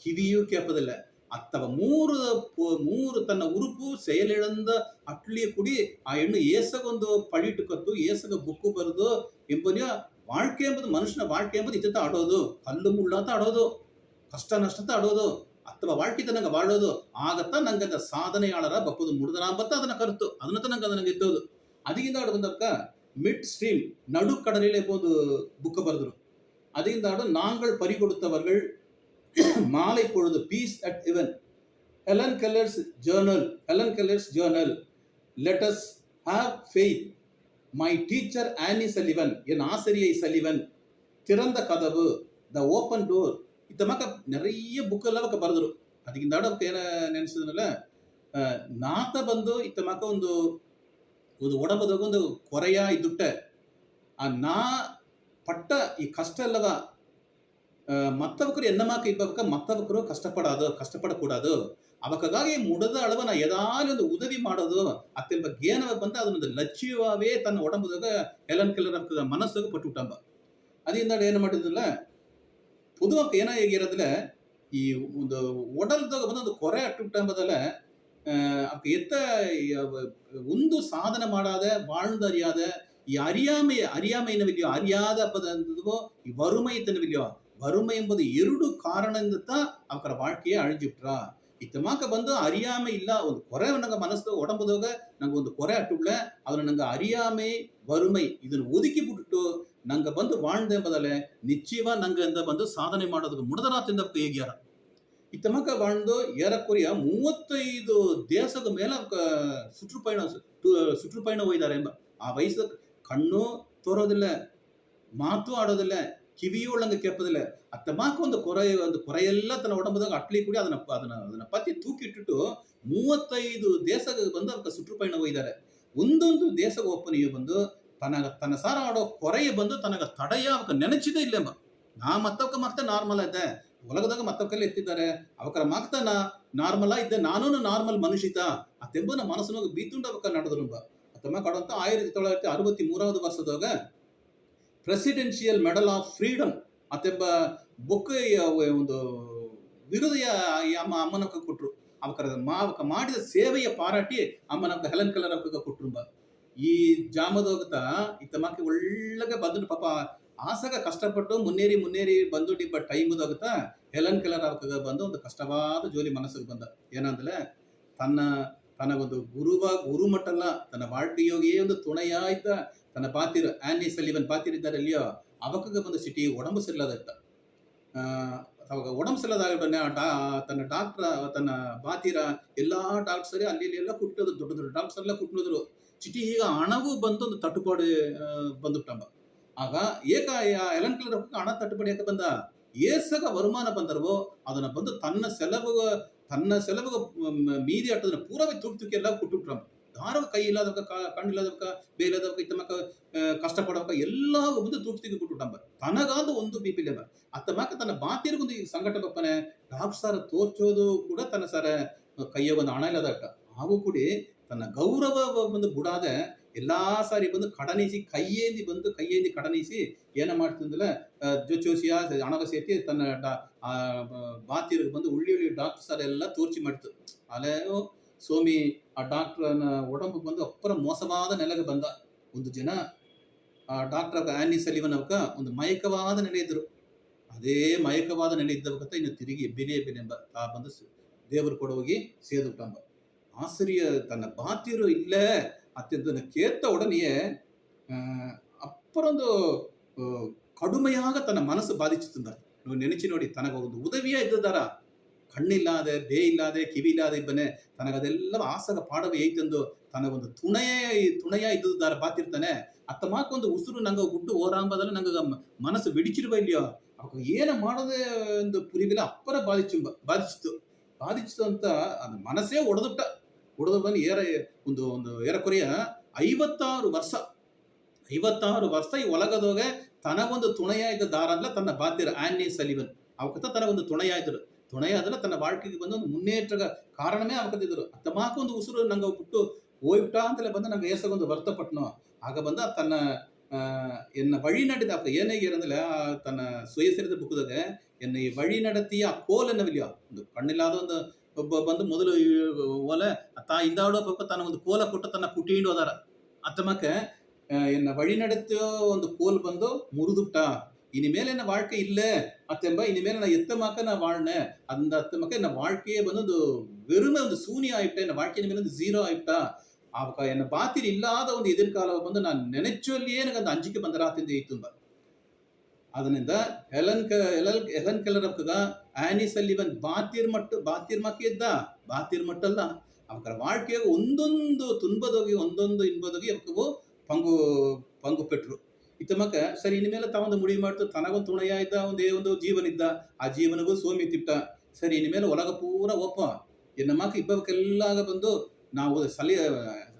ಕಿವಿಯೂ ಕೇಪದಿಲ್ಲ. ಅತ್ತವ ಮೂರು ತನ್ನ ಉರುಪು செயலிழந்த ಅಟ್ಲಿಯ ಕುಡಿ ಆ ಹೆಣ್ಣು ಏಸಗೊಂದು ಪಳಿಟ್ಟು ಕತ್ತು ಏಸಗ ಬುಕ್ಕು ಬರೆದು ಎಂಬನಿಯ வாழ்க்கை ಎಂಬುದು ಮನುಷ್ಯನ வாழ்க்கை ಎಂಬುದು ಇತ್ತ ಆಡೋದು, ಕಲ್ಲು ಮುಳ್ಳಾತ ಆಡೋದು, ಕಷ್ಟ ನಷ್ಟತ ಆಡೋದು, ಅಥವಾ வாழ்க்கை ತನಗೆ ಬಾಳೋದು ಆಗತ್ತ ನಂಗೆ ಸಾಧನೆಯಾಳರ ಬಪ್ಪದು ಮುಡಿದನಾಂಬತ್ತ ಅದನ್ನ ಕರುತು ಅದನ್ನ ನಂಗೆ ಅದನ್ನ ಗೆದ್ದೋದು. ಅದಕ್ಕಿಂತ ಆಡು ಬಂದಕ್ಕ ಮಿಡ್ ಸ್ಟ್ರೀಮ್ நடு கடலிலே போது புக்கு ಬರೆದ್ರು. ಅದಕ್ಕಿಂತ ಆಡು நாங்கள் பறிகொடுத்தவர்கள் மாலை பொழுது peace at eventide Helen Keller's journal let us have faith my teacher Annie Sullivan என் ஆசிரியை சலிவன் திறந்த கதவு த ஓப்பன் டோர் இத்தமாக்க நிறைய ಬುಕ್ಕೆಲ್ಲ ಬರೆದ್ರು. ಅದಕ್ಕಿಂತ ಅವಕ್ಕೆ ಏನ ನೆನೆಸಿದ್ನಲ್ಲ ನಾತ ಬಂದು ಇತ್ತಮಾಕ ಒಂದು ಒಂದು ಒಡಂಬದಾಗ ಒಂದು ಕೊರೆಯ ಇದ್ದುಟ್ಟೆ ಆ ನಾ ಪಟ್ಟ ಈ ಕಷ್ಟ ಅಲ್ಲವ மற்றவக்கரு என்னமாக்க இப்ப மற்றவக்கರು ಕಷ್ಟಪಡಕೂಡದು ಅವಕ್ಕಾಗಿ ಮುಡದ ಅಳವ ನಾ ಏದಾலும் ಒಂದು ಉದವಿ ಮಾಡೋದು ಅತ್ತೆಂಬ ಗೇನವ ಬಂದು ಅದನ್ನೊಂದು ಲಕ್ಷ್ಯವಾಗೇ ತನ್ನ ಒಡಂಬದಾಗ ಹೆಲನ್ ಕೆಲ್ಲರ್ ಮನಸ್ಸಾಗ ಪಟ್ಟುಬಿಟ್ಟಂಬ. ಅದರಿಂದ ಏನು ಮಾಡಿದ್ರಲ್ಲ பொதுவாக ஏன்னா ಹೇಗಿರೋದಿಲ್ಲ ಈ ಒಂದು ಒಡಲ್ದಾಗ ಬಂದು ಒಂದು ಕೊರೆ ಅಟ್ಟುಬಿಟ್ಟಂಬದಲ್ಲ ಅವಕ್ಕೆ ಎತ್ತ ಒಂದು ಸಾಧನೆ ಮಾಡಾದ வாழ்ந்தறியாத ಈ அறியாமைனவில்லையோ அறியாத அப்போ ಈ வறுமை இத்தனவில்லையோ வறுமை என்பது ಎರಡು ಕಾರಣದಿಂದ ಅವರ வாழ்க்கையை ಅழிஞ்சுಬಿಟ್ರಾ. ಇತ್ತಮಾಕ ಬಂದು அறியாமை ಇಲ್ಲ ಒಂದು ಕೊರೆ ನಂಗೆ ಮನಸ್ಸು ಒಡಂಬದಾಗ ನಂಗೆ ಒಂದು ಕೊರೆ ಅಟ್ಟುಬಿಡ್ಲ ಅದನ್ನ ನಂಗೆ அறியாமை வறுமை ಇದನ್ನು ಒದುಕಿ ಬಿಟ್ಟು ನಂಗೆ ಬಂದು வாழ்ந்த ಎಂಬುದಲ್ಲ ನಿಶ್ಚಯವ ನಂಗೆ ಅಂತ ಬಂದು ಸಾಧನೆ ಮಾಡೋದಕ್ಕೆ ಮುಡದರಾತಿಂದ ಹೇಗ್ಯಾರ ಇತ್ತಮಾಕ வாழ்ந்து ஏறக்குறைய 35 ದೇಶದ ಮೇಲೆ ಸುற்றுಪಯಣ ಹೋಗಿದ್ದಾರೆ ಎಂಬ ಆ ವಯಸ್ಸು ಕಣ್ಣು ತೋರೋದಿಲ್ಲ, ಮಾತು ಆಡೋದಿಲ್ಲ, ಕಿವಿಯೂ ಒಳಂಗೆ ಕೇಪದಿಲ್ಲ. ಅತ್ತಮಾಕ ಒಂದು ಕೊರೆಯೆಲ್ಲ ತನ್ನ ಒಡಂಬದಾಗ ಅಟ್ಲಿ ಕೂಡಿ ಅದನ್ನ ಪತ್ತಿ ತೂಕಿಟ್ಟಿಟ್ಟು 35 ದೇಶಕ್ಕೆ ಬಂದು ಅವಕ್ಕೆ ಸುற்றுಪಯಣ ಹೋಗಿದ್ದಾರೆ. ಒಂದೊಂದು ದೇಶಕ್ಕೆ ಒಪ್ಪನಿಗೆ ಬಂದು ತನ್ನ ಸಾರ ಆಡೋ ಕೊರೆಯ ಬಂದು ತನಗೆ ತಡೆಯ ಅವಕ್ಕೆ ನೆನಚಿದೇ ಇಲ್ಲೆಂಬ. ನಾ ಮತ್ತವಕ್ಕೆ ಮಾಕ್ತಾ ನಾರ್ಮಲ್ ಇದ್ದೆ ಒಳಗದಾಗ ಮತ್ತವಕ್ಕೆಲ್ಲ ಎತ್ತಿದ್ದಾರೆ ಅವಕರ ಮಾಕ್ತಾ ನಾರ್ಮಲ್ ಇದ್ದೆ ನಾನು ನಾರ್ಮಲ್ ಮನುಷ್ಯಿತ ಅತ್ತೆಂಬ ಮನಸ್ಸಿನಾಗ ಬೀತುಂಡು ಅವಕ್ಕ ನಡೆದ್ರಂಬ. ಅತ್ತಮ್ಮ ಕಾಡಂತ 1963 ವರ್ಷದಾಗ ಪ್ರೆಸಿಡೆನ್ಷಿಯಲ್ ಮೆಡಲ್ ಆಫ್ ಫ್ರೀಡಮ್ ಅತ್ತೆಂಬ ಬುಕ್ ಒಂದು ವಿರುದೆಯ ಅಮ್ಮನಕ್ಕ ಕೊಟ್ಟರು. ಅವಕ್ಕ ಮಾಡಿದ ಸೇವೆಯ ಪಾರಾಟಿ ಅಮ್ಮನಕ್ಕ ಹೆಲನ್ ಕೆಲ್ಲರ್ ಅವಕ್ಕ ಕೊಟ್ಟರುಂಬ. ಈ ಜಾಮದೋಗತ ಇತ್ತಮಾಕಿ ಒಳ್ಳಗೆ ಬಂದು ಪಾಪ ಆಸಗ ಕಷ್ಟಪಟ್ಟು ಮುನ್ನೇರಿ ಬಂದುಟ್ಟಿಪ್ಪ ಟೈಮದೋಗತ ಹೆಲನ್ ಕೆಲ್ಲರ್ ಅವಕ್ಕ ಬಂದು ಒಂದು ಕಷ್ಟವಾದ ಜೋಲಿ ಮನಸ್ಸಿಗೆ ಬಂದ. ಏನಂದ್ರೆ ತನಗೊಂದು ಗುರುಮಟ್ಟಲ್ಲ ತನ್ನ வாழ்க்கையோಗಿಯೇ ಒಂದು ತುಣೆಯಾಯ್ತ ತನ್ನ ಪಾತಿರು ಆನಿ ಸಲಿವನ್ ಪಾತಿರಿದ್ದಾರೆ ಅಲ್ಲಿಯೋ ಅವಕ್ಕೆ ಬಂದು ಸಿಟಿ ಒಡಂಬು ಸರಿಲ್ಲದತ್ತ ಅವಾಗ ಒಡಂಬು ಸರಿಲ್ಲದಾಗಬನ್ನೇ ತನ್ನ ಡಾಕ್ಟರ್ ತನ್ನ ಬಾತಿರ ಎಲ್ಲ ಡಾಕ್ಟರ್ ಅಲ್ಲಿ ಎಲ್ಲ ಕುಟ್ಟೋದು ದೊಡ್ಡ ಡಾಕ್ಟರ್ಸ್ ಎಲ್ಲ ಕುಟ್ಟಿದ್ರು. ಚಿಟಿ ಈಗ ಹಣವೂ ಬಂದು ಒಂದು ತಟ್ಟುಪಾಡು ಬಂದುಬಿಟ್ಟಂಬ. ಆಗ ಏಕ ಹೆಲನ್ ಕೆಲ್ಲರ್ ಹಣ ತಟ್ಟುಪಾಡು ಯಾಕೆ ಬಂದ ಏಸಗ ವರುಮಾನ ಬಂದರವೋ ಅದನ್ನ ಬಂದು ತನ್ನ ಸೆಲವು ಮೀದಿ ಅಟ್ಟದನ್ನ ಪೂರವೇ ತೂಕಿ ಎಲ್ಲ ಕುಟ್ಟುಬಿಟ್ರಂಬ. ದಾರವ ಕೈ ಇಲ್ಲದವಕ ಕಣ್ಣು ಇಲ್ಲದವಕ ಬೇಲದವಕ ಇತ್ತಮಕ ಕಷ್ಟಪಡವಕ ಎಲ್ಲಾಗ ಬಂದು ತೂಕಿ ತೆಗಿ ಕೊಟ್ಟುಂಬ ತನಗಾದ ಒಂದು ಬಿ ಪಿ ಲೆವೆಲ್ ಅತ್ತಮಕ ತನ್ನ ಬಾತಿರ್ಗೊಂದು ಈ ಸಂಕಟ ಬಪ್ಪನೆ ಡಾಕ್ಟರ್ ಸರ್ ತೋರ್ಚೋದು ಕೂಡ ತನ್ನ ಸರ ಕೈಯ ಒಂದು ಹಣ ಇಲ್ಲದಕ್ಕ ಹಾಗೂ ಕೂಡ ತನ್ನ ಗೌರವ ಬಂದು ಬಿಡಾದೆ ಎಲ್ಲಾ ಸಾರಿ ಬಂದು ಕಡನಿಸಿ ಕೈಯೇಂದಿ ಕಡನಿಸಿ ಏನ ಮಾಡ್ತಿಂದಲ್ಲ ಜೊಚೋಸಿಯ ಹಣವ ಸೇತಿ ತನ್ನ ಬಾತಿರ್ಗೆ ಬಂದು ಉಳ್ಳಿ ಡಾಕ್ಟರ್ ಸರ್ ಎಲ್ಲ ತೋರ್ಚಿ ಮಾಡ್ತು ಅಲ್ಲೇ ಸೋಮಿ ಆ ಡಾಕ್ಟರ್ನ ಒಡಂಬು ಬಂದು ಅಪ್ಪರ ಮೋಸವಾದ ನೆಲೆಗೆ ಬಂದ ಒಂದು ಜನ ಆ ಡಾಕ್ಟರ್ ಆ್ಯನಿ ಸಲಿವನ್ ಅವಕ ಒಂದು ಮಯಕವಾದ ನೆಲೆ ಇದ್ರು ಅದೇ ಮಯಕವಾದ ನೆಲೆ ಇದ್ದವಕತ್ತ ಇನ್ನು ತಿರುಗಿ ಬೆಲೆ ಎಂಬ ತಾ ಬಂದು ದೇವರು ಕೂಡ ಹೋಗಿ ಸೇದುಟ್ಟಂಬ ஆசிரியர் தன்னை பாத்திரும் இல்லை அத்தனை கேட்ட உடனேயே ಅಪ್ಪರೊಂದು ಕಡುಮೆಯಾಗ ತನ್ನ ಮನಸ್ಸು ಬಾಧಿಸುತ್ತಿದ್ದಾರೆ ನೀವು ನೆನಚಿ ನೋಡಿ ತನಗೊಂದು ಉದವಿಯೇ ಇದ್ದದಾರ ಕಣ್ಣಿಲ್ಲಾದೆ ಬೇ ಇಲ್ಲಾದೆ ಕಿವಿ ಇಲ್ಲಾದೆ ಇಬ್ಬನೇ ತನಗದೆಲ್ಲ ಆಸಗ ಪಾಡವೇ ಐತೆಂದು ತನಗೊಂದು ತುಣೆಯ ಇದ್ದಿದ್ದಾರ ಬಾತಿರ್ತಾನೆ ಅತ್ತ ಮಾಕೊಂದು ಉಸಿರು ನಂಗೆ ಗುಡ್ಡು ಓರಾಂಬದಲ್ಲಿ ನಂಗೆ ಮನಸ್ಸು ವಿಡಿಚಿರುವ ಇಲ್ಲಿಯೋ ಅವಾಗ ಏನು ಮಾಡೋದೇ ಒಂದು ಪುರಿವಿಲ್ಲ ಅಪ್ಪರ ಬಾಧಿಸಿತು ಅಂತ ಅದು ಮನಸ್ಸೇ ಒಡೆದು ಒಂದು ಏರಕೊರೆಯ 56 ವರ್ಷ ಈ ಒಳಗದೋಗೆ ತನಗೊಂದು ತುಣೆಯಾಯ್ದ ದಾರ ಅಂದ್ರೆ ತನ್ನ ಬಾತಿರ ಆನ್ನಿ ಸಲಿವನ್ ಅವಕತ್ತ ತನಗೊಂದು ತುಣೆಯಾದ್ರೆ ತನ್ನ வாழ்க்கைಗೆ ಬಂದು ಒಂದು ಮುನ್ನೇற்றಗ ಕಾರಣವೇ ಅವಕತ್ತಿದ್ರು ಅತ್ತಮಾಕೊಂದು ಉಸಿರು ನಂಗೆ ಬಿಟ್ಟು ಹೋಯ್ಬಿಟ್ಟ ಅಂತಲೇ ಬಂದು ನಂಗೆ ಏಸಗೊಂದು ವರ್ತಪಟ್ನೋ ಆಗ ಬಂದ ತನ್ನ ಎನ್ನ ವഴി ನಡೆದ ಅಪ್ಪ ಏನೇಗಿರಂದ್ರೆ ತನ್ನ ಸುಯಸರಿದ ಬುಕ್ಕದಾಗ ಎನ್ನ ಈ ವഴി நடத்திய ಆ ಕೋಲನ್ನವಿಲ್ಲ ಒಂದು ಕಣ್ಣಿಲ್ಲಾದ ಒಂದು ಒಬ್ಬ ಬಂದು ಮೊದಲು ಒಲೆ ತಾ ಇಂದಾಡೋ ಪಕ್ಕ ತನ್ನ ಒಂದು ಕೋಲ ಕೊಟ್ಟು ತನ್ನ ಕುಟಿಂಡು ಹೋದಾರ ಅತ್ತಮಕ್ಕೆ ಎನ್ನ ವഴി ನಡೆತಿಯೋ ಒಂದು ಕೋಲ್ ಬಂದು ಮುರಿದುಟ್ಟ இனிமேல் என்ன வாழ்க்கை இல்லை அத்தம்ப இனிமேல் நான் எத்தமாக்க நான் வாழ்னேன் அந்த அத்தமாக்க என்ன வாழ்க்கையே வந்து வெறுமை ಒಂದು ಶೂನ್ಯ ஆயிட்டேன் என்ன வாழ்க்கை இனிமேல் வந்து ஜீரோ ஆயிட்டா ಅವಕ ಎನ್ನ ಬಾತಿರ್ ಇಲ್ಲದ ಒಂದು ಎದುರ್ಕಾಲ ಬಂದು ನಾನು ನೆನೆಚೊಲ್ಲಿಯೇ ನನಗೆ ಒಂದು ಅಂಜಿಕೆ ಬಂದ ರಾತ್ರಿಯಿಂದ ಇತ್ತುಂಬ ಅದರಿಂದ ಹೆಲನ್ ಕೆಲ್ಲರ್ ಅವಕ ಆನಿ ಸಲಿವನ್ ಬಾತಿರ್ ಮಕ್ಕ ಇದ್ದ ಬಾತಿರ್ ಮಟ್ಟಲ್ಲ ಅವಕರ வாழ்க்கைಯ ಒಂದೊಂದು ತುನ್ಬದೋಗಿ ಒಂದೊಂದು ಇನ್ಬದೋಗಿ ಅವಕವು ಪಂಗು ಪೆಟ್ರು ಇತ್ತಮಕ್ಕ ಸರಿ ಇನ್ಮೇಲೆ ತಾವೊಂದು ಮುಡಿ ಮಾಡ್ತು ತನಗೊಂದು ತುಣೆಯ ಇದ್ದ ಒಂದು ಜೀವನ ಇದ್ದ ಆ ಜೀವನಗೂ ಸೋಮಿ ತಿಟ್ಟ ಸರಿ ಇನ್ಮೇಲೆ ಒಳಗ ಪೂರ ಒಪ್ಪ ಎನ್ನ ಮಕ್ಕ ಇಬ್ಬವಕ್ಕೆಲ್ಲಾಗ ಬಂದು ನಾವು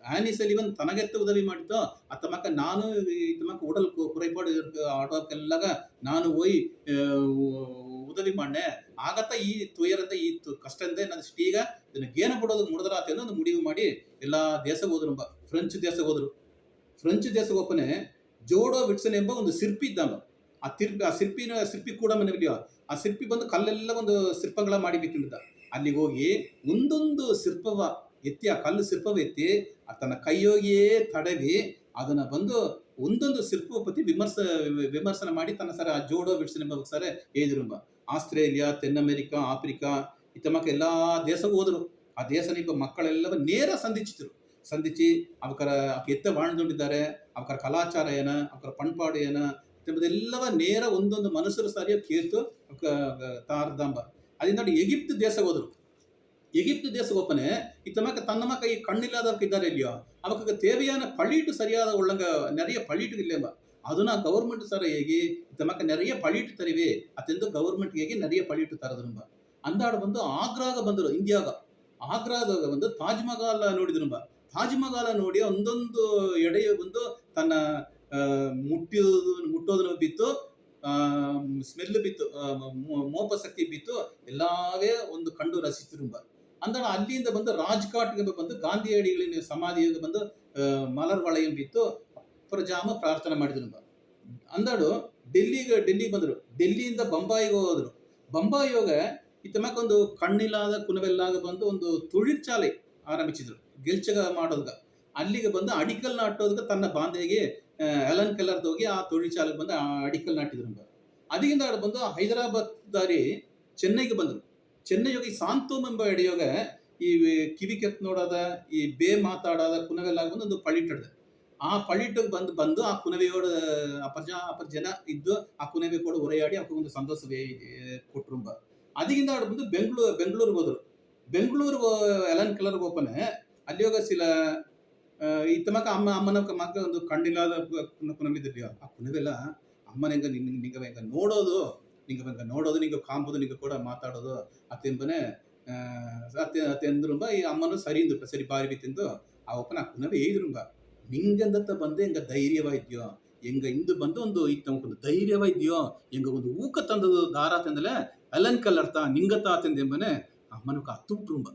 ಆನಿ ಸಲಿವನ್ ತನಗೆತ್ತ ಉದವಿ ಮಾಡಿದ್ದೋ ಅತ್ತಮಕ್ಕ ನಾನು ಇತ್ತಮಕ್ಕ ಉಡಲ್ ಕುறைபாடு ಆಡೋಕ್ಕೆಲ್ಲಾಗ ನಾನು ಹೋಯ್ ಉದವಿ ಮಾಡ್ನೆ ಆಗತ್ತ ಈ ತುಯರದ ಈ ಕಷ್ಟಂದೆ ನನ್ನ ಸ್ಟೀಗ ಇದನ್ನ ಗೇನ ಬಿಡೋದು ಮುಡಿದ್ರಾತ ಒಂದು ಮುಡಿವು ಮಾಡಿ ಎಲ್ಲಾ ದೇಶಕ್ಕೆ ಹೋದ್ರು ಫ್ರೆಂಚ್ ದೇಶಕ್ಕೆ ಒಪ್ಪನೆ ಜೋಡೋ ವಿಟ್ಸನ್ ಎಂಬ ಒಂದು ಶಿಲ್ಪಿ ಇದ್ದಂಬ ಆ ಶಿಲ್ಪಿ ಕೂಡ ಮನೆಯಲ್ಲಿಯೋ ಆ ಶಿಲ್ಪಿ ಬಂದು ಕಲ್ಲೆಲ್ಲ ಒಂದು ಶಿಲ್ಪಗಳ ಮಾಡಿ ಬಿಟ್ಟಿದ್ದ ಅಲ್ಲಿಗೆ ಹೋಗಿ ಒಂದೊಂದು ಶಿಲ್ಪವ ಎತ್ತಿ ಆ ಕಲ್ಲು ಶಿಲ್ಪವ ಎತ್ತಿ ತನ್ನ ಕೈಯೋಗಿಯೇ ತಡವಿ ಅದನ್ನ ಬಂದು ಒಂದೊಂದು ಶಿಲ್ಪವ ಪತಿ ವಿಮರ್ಶನೆ ಮಾಡಿ ತನ್ನ ಸರ ಜೋಡೋ ವಿಟ್ಸನ್ ಎಂಬ ಸರ ಏದಿರುಂಬ ಆಸ್ಟ್ರೇಲಿಯಾ ತೆನ್ ಅಮೆರಿಕಾ ಆಫ್ರಿಕಾ ಇತ್ತಮಕ್ಕ ಎಲ್ಲಾ ದೇಶಕ್ಕೆ ಹೋದ್ರು ಆ ದೇಶನ ಮಕ್ಕಳೆಲ್ಲವ ನೇರ ಸಂಧಿಸಿ ಅವಕರ ಎತ್ತ வாழ்ந்துಕೊಂಡಿದ್ದಾರೆ ಅವಕರ ಕಲಾಚಾರ ಏನ ಅವಕರ ಪண்பாடு ಏನ ಎಂಬುದೆಲ್ಲವ ನೇರ ಒಂದೊಂದು ಮನಸ್ಸರು ಸರಿಯಾಗಿ ಕೇಳ್ತು ತಾರ್ದಂಬ ಅದರಿಂದ ನೋಡಿ ಎಗಿಪ್ತ್ ದೇಶಕ್ಕೆ ಒಪ್ಪನೆ ಇತ್ತಮಕ್ಕ ತನ್ನ ಮಕ್ಕ ಈ ಕಣ್ಣಿಲ್ಲದವർക്ക് ಇದ್ದಾರೆ இல்லையோ ಅವಕ್ಕೆ தேவையான பழீட்டு சரியாத உள்ளங்க நிறைய பழீட்டு இல்லையம்ப ಅದನ್ನ ಗವರ್ಮೆಂಟ್ ಸರ ಹೇಗಿ ಇತ್ತಮಕ್ಕ நிறைய பழீட்டு ತರಿವೆ ಅತ್ಯಂತ ಗವರ್ಮೆಂಟ್ ಹೇಗಿ நிறைய பழீட்டு ತರದ್ರಂಬ ಅಂದಾಡು ಬಂದು ಆಗ್ರಾಗ ಬಂದರು ಇಂಡಿಯಾಗ ಆಗ್ರಾದಾಗ ಬಂದು ತಾಜ್ ಮಹಲ್ ನೋಡಿದ್ರಂಬ ತಾಜ್ ಮಹಲ್ ನೋಡಿ ಒಂದೊಂದು ಎಡೆಯು ಬಂದು ತನ್ನ ಮುಟ್ಟೋದನ್ನು ಬಿತ್ತು ಸ್ಮೆಲ್ ಬಿತ್ತು ಮೋಪಶಕ್ತಿ ಬಿತ್ತು ಎಲ್ಲಾವೇ ಒಂದು ಕಂಡು ರಸಿಸಿರುಂಬ ಅಂದಣ ಅಲ್ಲಿಂದ ಬಂದು ರಾಜ್ಘಾಟ್ಗೆ ಬಂದು ಗಾಂಧಿಯಡಿಗಳಿನ ಸಮಾಧಿಗೆ ಬಂದು ಮಲರ್ ವಳயம் ಬಿತ್ತು ಪ್ರಜಾಮ ಪ್ರಾರ್ಥನೆ ಮಾಡಿದ್ರು ಅಂದಾಡು ಡೆಲ್ಲಿಗೆ ಬಂದರು ಡೆಲ್ಲಿಯಿಂದ ಬೊಂಬಾಯಿಗೆ ಹೋದ್ರು ಬೊಂಬಾಯಿ ಹೋಗ ಇತ್ತಮಕ್ಕ ಒಂದು ಕಣ್ಣಿಲ್ಲಾದ ಕುನವೆಲ್ಲಾಗ ಬಂದು ಒಂದು ತೊழிற்சாலை ಆರಂಭಿಸಿದ್ರು ಗೆಲ್ಚಗ ಮಾಡೋದ್ಗ ಅಲ್ಲಿಗೆ ಬಂದು ಅಡಿಕಲ್ ನಾಟೋದ್ಗ ತನ್ನ ಬಾಂಧೆಗೆ ಹೆಲನ್ ಕೆಲ್ಲರ್ ಹೋಗಿ ಆ ತೊழிற்சாலைಗೆ ಬಂದು ಅಡಿಕಲ್ ನಾಟಿದ್ರು ಅದರಿಂದ ಬಂದು ಹೈದರಾಬಾದ್ ದಾರಿ ಚೆನ್ನೈಗೆ ಬಂದರು ಚೆನ್ನೈ ಹೋಗಿ ಸಾಂತೋಮ್ ಎಂಬ ಎಡೆಯೋಗ ಈ ಕಿವಿ ಕೆತ್ ನೋಡೋದ ಈ ಬೇ ಮಾತಾಡೋದ ಕುನವೆಲ್ಲಾಗ ಬಂದು ಒಂದು ಪಳಿಟದ ಆ ಪಳಿಟಿಗೆ ಬಂದು ಆ ಕುನವೆಯೋಡ ಅಪರ ಜನ ಇದ್ದು ಆ ಕುನವೆ ಕೂಡ ಉரைಯಾಡಿ ಅವಕ್ಕೆ ಒಂದು ಸಂತೋಷವೇ ಕೊಟ್ರುಂಬ ಅದರಿಂದ ಬಂದು ಬೆಂಗಳೂರಿಗೆ ಹೋದರು ಬೆಂಗಳೂರು ಹೆಲನ್ ಕೆಲ್ಲರ್ ಓಪನ್ ಅಲ್ಲಿ ಹೋಗ ಸಿಲ ಇತ್ತಮಕ್ಕ ಅಮ್ಮನ ಮಕ್ಕ ಒಂದು ಕಣ್ಣಿಲ್ಲದ ಕುನವಿದ್ರಿಯೋ ಆ ಕುನವೆಲ್ಲ ಅಮ್ಮನ ನಿಂಗೆ ನೋಡೋದು ನಿಂಗೆ ಕಾಂಬೋದು ನಿಂಗೆ ಕೂಡ ಮಾತಾಡೋದು ಅತ್ತೆಂಬನೆ ಅತ್ತೆಂದ್ರುಂಬ ಈ ಅಮ್ಮನು ಸರಿ ಬಾರಿ ಬಿತ್ತಿಂದು ಆ ಒಪ್ಪನ ಕುನವೆ ಏದ್ರುಂಬ ನಿಂಗಂದತ್ತ ಬಂದು ಎಂಗ ಧೈರ್ಯವಾಯ್ದ್ಯೋ ಎಂಗ ಇಂದು ಬಂದು ಒಂದು ಇತ್ತ ಒಂದು ಧೈರ್ಯವಾಯ್ದ್ಯೋ ಎಂಗ ಒಂದು ಊಕ ತಂದದು ದಾರ ತಂದಲೆ ಅಲನ್ ಕಲ್ಲರ್ತ ನಿಂಗತ್ತ ಆತಂದೆಂಬನೆ ಅಮ್ಮನಕ ಅತ್ತುಟ್ರುಂಬ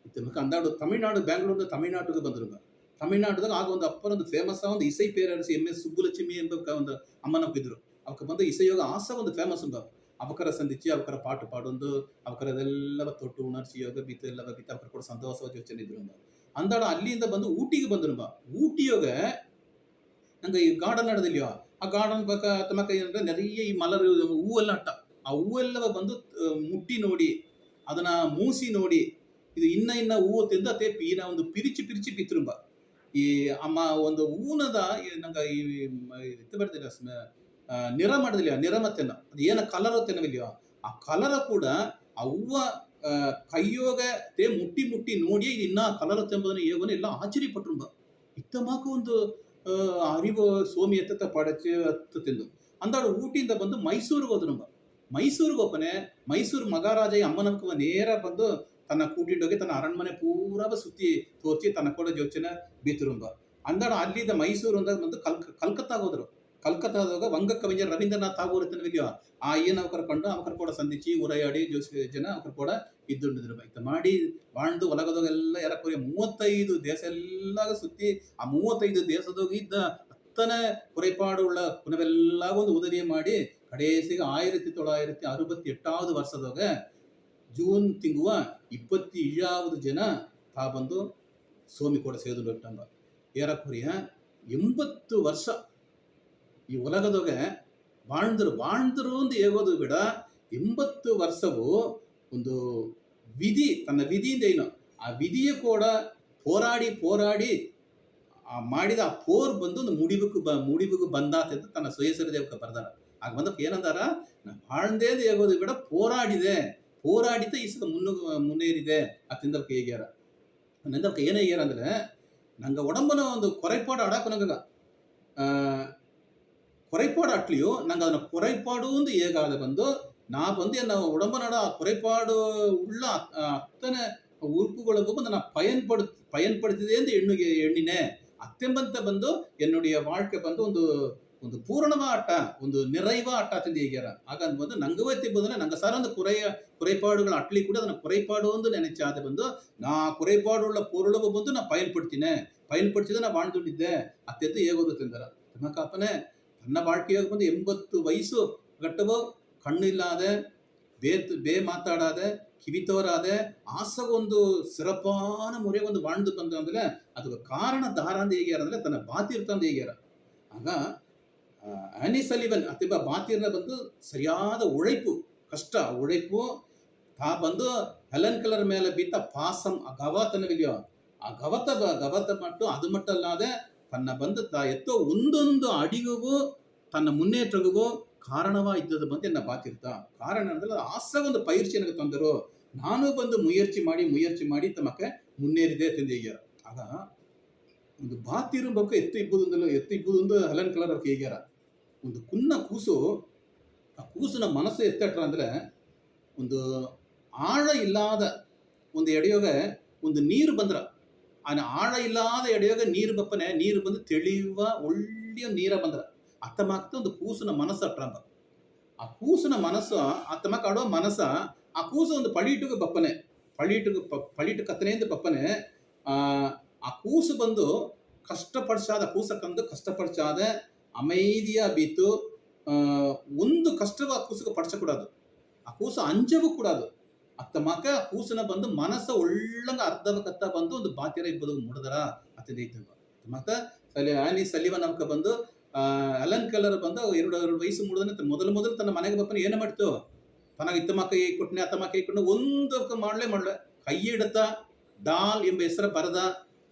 ಇತ್ತ ಅಂದಾಡು ತಮಿಳ್ನಾಡು ಬೆಂಗಳೂರು ತಮಿಳ್ನಾಡಿಗೆ ಬಂದಿರುಂಬ ತಮಿಳ್ನಾಡಿದಾಗ ಆಗ ಒಂದು ಅಪ್ಪನ ಒಂದು ಫೇಮಸ್ ಒಂದು ಇಸೈ ಪೇರರಸಿ ಎಂ.ಎಸ್. ಸುಬ್ಬುಲಕ್ಷ್ಮಿ ಎಂಬ ಒಂದು ಅಮ್ಮನಕ್ಕೆ ಇದ್ರು ಅವಕ್ಕೆ ಬಂದು ಇಸೈಯೋಗ ಆಸ ಒಂದು ಫೇಮಸ್ ಉಂಟು ಅವಕರ ಸಂದಿಚ್ಚಿ ಅವಕರ ಪಾಟು ಪಾಡೊಂದು ಅವಕರದೆಲ್ಲವ ತೊಟ್ಟು ಉಣರ್ಸಿ ಯೋಗ ಬೀತ ಎಲ್ಲ ಬೀತ ಅವಕರ ಕೂಡ ಸಂತೋಷವಾದ ಯೋಚನೆ ಇದ್ರು ಅಂದಾಡ ಅಲ್ಲಿಂದ ಬಂದು ಊಟಿಗೆ ಬಂದ್ರು ಊಟಿಯೋಗ ನಂಗೆ ಈ ಗಾರ್ಡನ್ ನಡೆದಿಲ್ಯೋ ಆ ಗಾರ್ಡನ್ ಪಕ್ಕ ತಮ್ಮ ಕೈ ಅಂದ್ರೆ ನೆರೆಯ ಈ ಮಲರು ಹೂವೆಲ್ಲ ಅಟ್ಟ ಆ ಹೂವೆಲ್ಲವ ಬಂದು ಮುಟ್ಟಿ ನೋಡಿ ಅದನ್ನ ಮೂಸಿ ನೋಡಿ ಇದು ಇನ್ನ ಹೂವು ತಿಂದು ಅದೇ ಪೀನ ಒಂದು ಪಿರಿಚಿ ಪಿರಿಚಿ ಪಿತ್ರುಂಬ ಈ ಅಮ್ಮ ಒಂದು ಹೂನದ ನಂಗೆ ಈ ಇದು ಬರ್ತಿಲ್ಲ ನಿರ ಮಾಡಿದಿಲ್ಲ ನಿರ ಮತ್ತೆನ ಅದು ಏನ ಕಲರ್ ತೆನವಿಲ್ಯೋ ಆ ಕಲರ ಕೂಡ ಆ ಹೂವ ಕೈಯೋಗ ತೇ ಮುಟ್ಟಿ ಮುಟ್ಟಿ ನೋಡಿ ಇದು ಇನ್ನ ಕಲರ್ ತೆಂಬುದನ್ನು ಏಗೋನ ಎಲ್ಲ ಆಶ್ಚರ್ಯಪಟ್ರುಂಬ ಇತ್ತಮಾಕ ಒಂದು ಅರಿವು ಸೋಮಿ ಎತ್ತ ಪಡಚಿ ಹತ್ತು ತಿಂದು ಅಂದಾಡು ಊಟಿಯಿಂದ ಬಂದು ಮೈಸೂರಿಗೆ ಹೋದ್ರಂಬ ಮೈಸೂರಿಗೆ ಹೋಪನೆ ಮೈಸೂರು ಮಹಾರಾಜ ಅಮ್ಮನಕ್ಕ ನೇರ ಬಂದು ತನ್ನ ಕೂಟಿಂಡೋಗಿ ತನ್ನ ಅರಣ್ಮನೆ ಪೂರವ ಸುತ್ತಿ ತೋರ್ಚಿ ತನ್ನ ಕೂಡ ಯೋಚನೆ ಬೀತರುಂಬ ಅಂದಾಡ ಅಲ್ಲಿದ್ದ ಮೈಸೂರು ಅಂದಾಗ ಬಂದು ಕಲ್ಕತ್ತಾಗ ಹೋದ್ರು ಕಲ್ಕತ್ತಾದಾಗ ವಂಗ ಕವಿஞர் ರವೀಂದ್ರನಾಥ್ ಟಾಗೋರ್ ಇದೆಯೋ ಆ ಏನು ಅವಕರ ಕಂಡು ಅವಕರ ಕೂಡ ಸಂಧಿಸಿ ಉರಯಾಡಿ ಜನ ಅವಕರ ಕೂಡ ಇದ್ದುಂಡಿದ್ರು ಇತ್ತ ಮಾಡಿ ಬಾಳ್ದು ಒಲಗದಾಗೆಲ್ಲ ಯಾರಕೋರಿ 35 ದೇಶ ಎಲ್ಲ ಸುತ್ತಿ ಆ 35 ದೇಶದಾಗ ಇದ್ದ ಹತ್ತನೇ ಕುறைಪಾಡುಳ್ಳ ಕುನವೆಲ್ಲ ಒಂದು ಉದರಿ ಮಾಡಿ ಕಡೇಸಿಗೆ 1968 ವರ್ಷದಾಗ ಜೂನ್ ತಿಂಗುವ 27 ಜನ ತಾ ಬಂದು ಸೋಮಿ ಕೂಡ ಸೇದು ಬಿಟ್ಟಂಬ ಏರಕೊರಿಯ 80 ವರ್ಷ ಈ ಒಲಗದೊಗೆ ಬಾಳ್ದರು ಒಂದು ಹೇಗೋದು ಬಿಡ 80 ವರ್ಷವು ಒಂದು ವಿಧಿ ತನ್ನ ವಿಧಿಯಿಂದ ಏನು ಆ ವಿಧಿಯ ಕೂಡ ಹೋರಾಡಿ ಮಾಡಿದ ಆ ಪೋರ್ ಬಂದು ಒಂದು ಮುಡಿವಿಗೂ ಬಂದಾತ ತನ್ನ ಸುಯಸರಿ ದೇವಕ್ಕೆ ಬರ್ದಾರ ಆಗ ಬಂದಕ್ಕೆ ಏನಂದಾರ ಬಾಳ್ದೇದು ಹೇಗೋದು ಬಿಡ ಹೋರಾಡಿತ ಈ ಸಲ ಮುನ್ನೇರಿದೆ ಅತ್ತಿಂದಕ್ಕೆ ಹೇಗ್ಯಾರ ನಂದಕ್ಕೆ ಏನೇ ಹೇಗ್ಯಾರ ಅಂದ್ರೆ ನಂಗೆ ಒಡಂಬನ ಒಂದು ಕೊರೈಪಾಡು ಆಡಾಕು ನಂಗ குறைபாடு அட்லியோ நாங்கள் அதனை குறைபாடு ஏகாத ಬಂದು ನಾ ಬಂದು என்ன உடம்பனோட குறைபாடு உள்ள அத்தனை உறுப்புகளுக்கு வந்து நான் பயன்படுத்தியதே எண்ணினேன் அத்தெம்பಂತ ಬಂದು என்னுடைய வாழ்க்கை ಬಂದು ಒಂದು ಪೂರ್ಣವಾ ಆಟ ಒಂದು நிறைவா ಆಟ ತಂದು ಹೇಗ್ಯಾರ ಆಗ ಬಂದು ನಂಗವೇ ತಿಂಬುದನ್ನ ನಂಗೆ ಸಾರ ಒಂದು குறைபாடுகள் ಅಟ್ಲಿ ಕೂಡ ಅದನ್ನ குறைபாடு ಒಂದು ನೆನೆಚಾದ ಬಂದು ನಾ குறைபாடுள்ள பொருளவு ಬಂದು ನಾ பயன்படுத்திದ ನಾ வாழ்ந்துಟ್ಟಿದ್ದೆ ಅತ್ಯಂತ ಹೇಗೋದು ತಿಂದರ ತಮ್ಮಕಪ್ಪನೆ ತನ್ನ வாழ்க்கையாக ಬಂದು 80 ವಯಸ್ಸು ಗಟ್ಟವೋ ಕಣ್ಣಿಲ್ಲಾದ ಬೇ ಮಾತಾಡಾದ ಕಿವಿತೋರಾದ ಆಸಗೊಂದು ಸಿರಪಾನ ಮುರೆಗೆ ಒಂದು வாழ்ந்து ಬಂದ ಅಂದ್ರೆ ಅದಕ್ಕೆ ಕಾರಣ ದಾರ ಅಂತ ಹೇಗ್ಯಾರ ಅಂದ್ರೆ ತನ್ನ ಬಾತಿರ್ತ ಅಂತ ಹೇಗ್ಯಾರ ಆಗ ಆನಿ ಸಲಿವನ್ ಅತಿಬ ಬಾತಿರ್ನ ಬಂದು ಸರಿಯಾದ ಉழைப்பு ತಾ ಬಂದು ಹೆಲನ್ ಕಲರ್ ಮೇಲೆ ಬೀತ ಪಾಸಂ ಆ ಗವತನವಿದೆಯೋ ಆ ಗವತ ಮಟ್ಟು ಅದು ಮಟ್ಟಲ್ಲಾದ ತನ್ನ ಬಂದು ಎತ್ತೋ ಒಂದೊಂದು ಅಡಿಗೂ ತನ್ನ ಮುನ್ನೇற்றಗೂ ಕಾರಣವಾ ಇದ್ದದ್ದು ಬಂದು ಎನ್ನ ಬಾತಿರ್ತ ಕಾರಣ ಅಂದ್ರೆ ಆಸ ಒಂದು ಪೈರ್ಚಿ ನನಗೆ ತಂದರು ನಾನು ಬಂದು ಮುಯರ್ಚಿ ಮಾಡಿ ತಮ್ಮಕ್ಕೆ ಮುನ್ನೇರಿದೆ ತಿಂದೇಗ್ಯಾರ ಆಗ ಒಂದು ಬಾತಿರು ಬಗ್ಗೆ ಎತ್ತು ಇಬ್ಬುದೊಂದು ಹೆಲನ್ ಕಲರ್ ಅವ್ರಿಗೆ ಹೇಗ್ಯಾರ ಒಂದು ಕುನ್ನ ಕೂಸು ಆ ಕೂಸಿನ ಮನಸ್ಸು ಎತ್ತಟ್ರ ಅಂದ್ರೆ ಒಂದು ಆಳ ಇಲ್ಲದ ಒಂದು ಎಡೆಯೋಗ ಒಂದು ನೀರು ಬಂದ್ರ ಆ ಆಳ ಇಲ್ಲದ ಎಡೆಯೋಗ ನೀರು ಬಪ್ಪನೆ ನೀರು ಬಂದು ತೆಳೆಯುವ ಒಳ್ಳೆಯ ನೀರ ಬಂದ್ರ ಅತ್ತಮಾಕ್ತ ಒಂದು ಕೂಸಿನ ಮನಸ್ಸು ಅಟ್ರಂಬ ಆ ಕೂಸಿನ ಮನಸ್ಸು ಅತ್ತಮಕ್ಕ ಆಡೋ ಮನಸ್ಸ ಆ ಕೂಸು ಒಂದು ಪಳೀಟುಗೆ ಬಪ್ಪನೆ ಪಳೀಟು ಕತ್ತನೆಯಿಂದ ಬಪ್ಪನೆ ಆ ಕೂಸು ಬಂದು ಕಷ್ಟಪಡಿಸಾದ அமைதியா ಬೀತು ಒಂದು ಕಷ್ಟವ ಆ ಕೂಸಿಗೆ ಪಡಿಸಕೂಡದು ಆ ಕೂಸು ಅಂಜವೂ ಕೂಡದು ಅತ್ತ ಮಕ ಕೂಸಿನ ಬಂದು ಮನಸ್ಸ ಒಳ್ಳಂಗ ಅರ್ಧವ ಕತ್ತ ಬಂದು ಒಂದು ಬಾತಿರ ಇಬ್ಬದು ಮುಡದರ ಅತಿದೈತ ಮತ್ತ ಆನಿ ಸಲಿವನ್ ಅವಕ ಬಂದು ಅಲನ್ ಕಲರ್ ಬಂದು 2 ವಯಸ್ಸು ಮುಡದನ ಮೊದಲು ತನ್ನ ಮನೆಗೆ ಬಪ್ಪನ ಏನು ಮಾಡ್ತು ತನಗೆ ಇತ್ತ ಮಕ ಕೈ ಕೊಟ್ಟನೆ ಅತ್ತ ಮಕ ಕೈ ಕೊಟ್ಟನೆ ಒಂದು ಮಾಡ್ಲೆ ಕೈ ಇಡತ ಡಾಲ್ ಎಂಬ ಹೆಸರು ಬರದ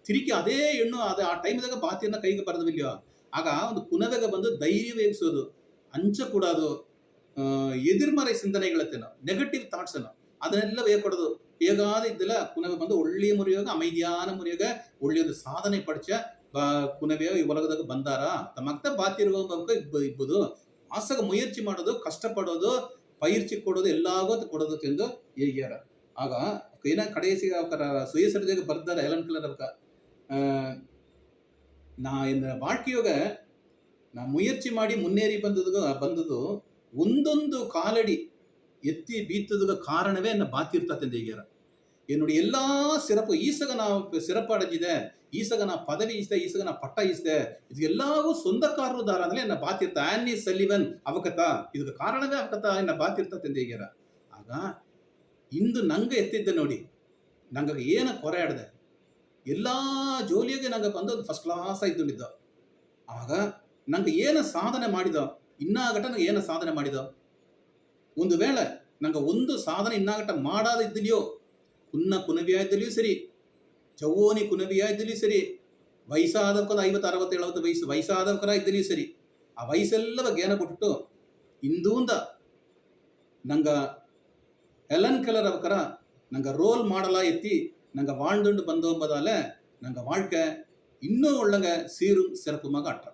ತಿರುಗಿ ಅದೇ ಹೆಣ್ಣು ಅದೇ ಆ ಟೈಮ್ದಾಗ ಬಾತಿಯನ್ನ ಕೈಗೆ ಬರದವಿಲ್ಯೋ ಆಗ ಒಂದು ಕುನದಾಗ ಬಂದು ಧೈರ್ಯ ವೇಗಿಸೋದು ಅಂಚಕೂಡದು ಎದಿರ್ಮறை சிந்தனைகளத்தೇನೋ ನೆಗೆಟಿವ್ ಥಾಟ್ಸ್ ಏನೋ ಅದನ್ನೆಲ್ಲ ಕೊಡೋದು ಹೇಗಾದ ಇದ್ದಲ್ಲ ಕುನವೆ ಬಂದು ಒಳ್ಳೆಯ ಮುರಿಯೋಗ அமைதியான ಮುರಿಯೋಗ ಒಳ್ಳೆಯದು ಸಾಧನೆ ಪಡಿಚ ಕುನವೆ ಈ ಒಲಗದಾಗ ಬಂದಾರ ತಮ್ಮಕ್ತ ಬಾತಿರುವಾಗ ಇಬ್ಬದು ಆಸಗ ಮುಯರ್ಚಿ ಮಾಡೋದು ಕಷ್ಟಪಡೋದು ಪೈರ್ಚಿ ಕೊಡೋದು ಎಲ್ಲಾಗೋ ಕೊಡೋದು ತಿಂದು ಹೇಗ್ಯಾರ ಆಗ ಏನ ಕಡೆಸಿಗೆ ಅವರ ಸುಯಸರಿದಾಗ ಬರ್ದಾರ ಹೆಲನ್ ಕಲರ್ ಅವಕ நான் இந்த வாழ்க்கையோಗ நான் முயற்சி ಮಾಡಿ முன்னேறி ಬಂದದು ಒಂದೊಂದು காலடி எத்தி பீத்ததுக்கு காரணமே என்ன பாத்திர்த்தா தந்தைகிற என்னுடைய எல்லா சிறப்பு ஈசக நான் சிறப்பு அடைஞ்சிದೆ ಈಸಗ ನಾ ಪದವಿ ಇಸ್ದೆ ಈಸಗ ನಾ ಪಟ್ಟ ಇಸ್ದೆ ಇದೆಲ್ಲವೂ ಸ್ವಂದಕಾರರು ದಾರ ಅಂದ್ರೆ ಎನ್ನ ಬಾತಿರ್ತ ಆನ್ನಿ ಸಲ್ಲಿವನ್ ಅವಕತ ಇದಕ್ಕೆ ಕಾರಣವೇ ಅವಕತ ಎನ್ನ ಬಾತಿರ್ತ ತಂದೆಗ್ಯಾರ ಆಗ ಇಂದು ನಂಗೆ ಎತ್ತಿದ್ದೆ ನೋಡಿ ನಂಗೆ ಏನ ಕೊರೆ ಆಡ್ದೆ ಎಲ್ಲಾ ಜೋಲಿಯಾಗೆ ನಂಗೆ ಬಂದದ್ದು ಫಸ್ಟ್ ಕ್ಲಾಸ್ ಆಯ್ದುಂಡಿದ್ದ ಆಗ ನಂಗೆ ಏನ ಸಾಧನೆ ಮಾಡಿದ ಇನ್ನಾಗಟ ನಂಗೆ ಏನ ಸಾಧನೆ ಮಾಡಿದ ಒಂದು ವೇಳೆ ನಂಗೆ ಒಂದು ಸಾಧನೆ ಇನ್ನಾಗಟ ಮಾಡಾದ ಇದ್ದಲಿಯೋ ಕುನವಿಯ ಇದ್ದಲಿಯೂ ಸರಿ ಚೌವೋನಿ ಕುನವಿಯ ಇದ್ದಲಿಯೂ ಸರಿ ವಯಸ್ಸಾದವಕ್ಕದ 50-60-70 ವಯಸ್ಸಾದವಕರ ಇದ್ದಲಿಯೂ ಸರಿ ಆ ವಯಸ್ಸೆಲ್ಲವ ಜ್ಞಾನ ಕೊಟ್ಟು ಇಂದೂಂದ ನಂಗ ಎಲನ್ ಕೆಲರ್ ಅವಕರ ನಂಗೆ ರೋಲ್ ಮಾಡಲ ಎತ್ತಿ ನಂಗೆ வாழ்ந்துண்டு ಬಂದೋಂಬದಾல ನಂಗೆ வாழ்க்கை இன்னும் உள்ளங்க சீரும் சிறப்புமாக ஆற்ற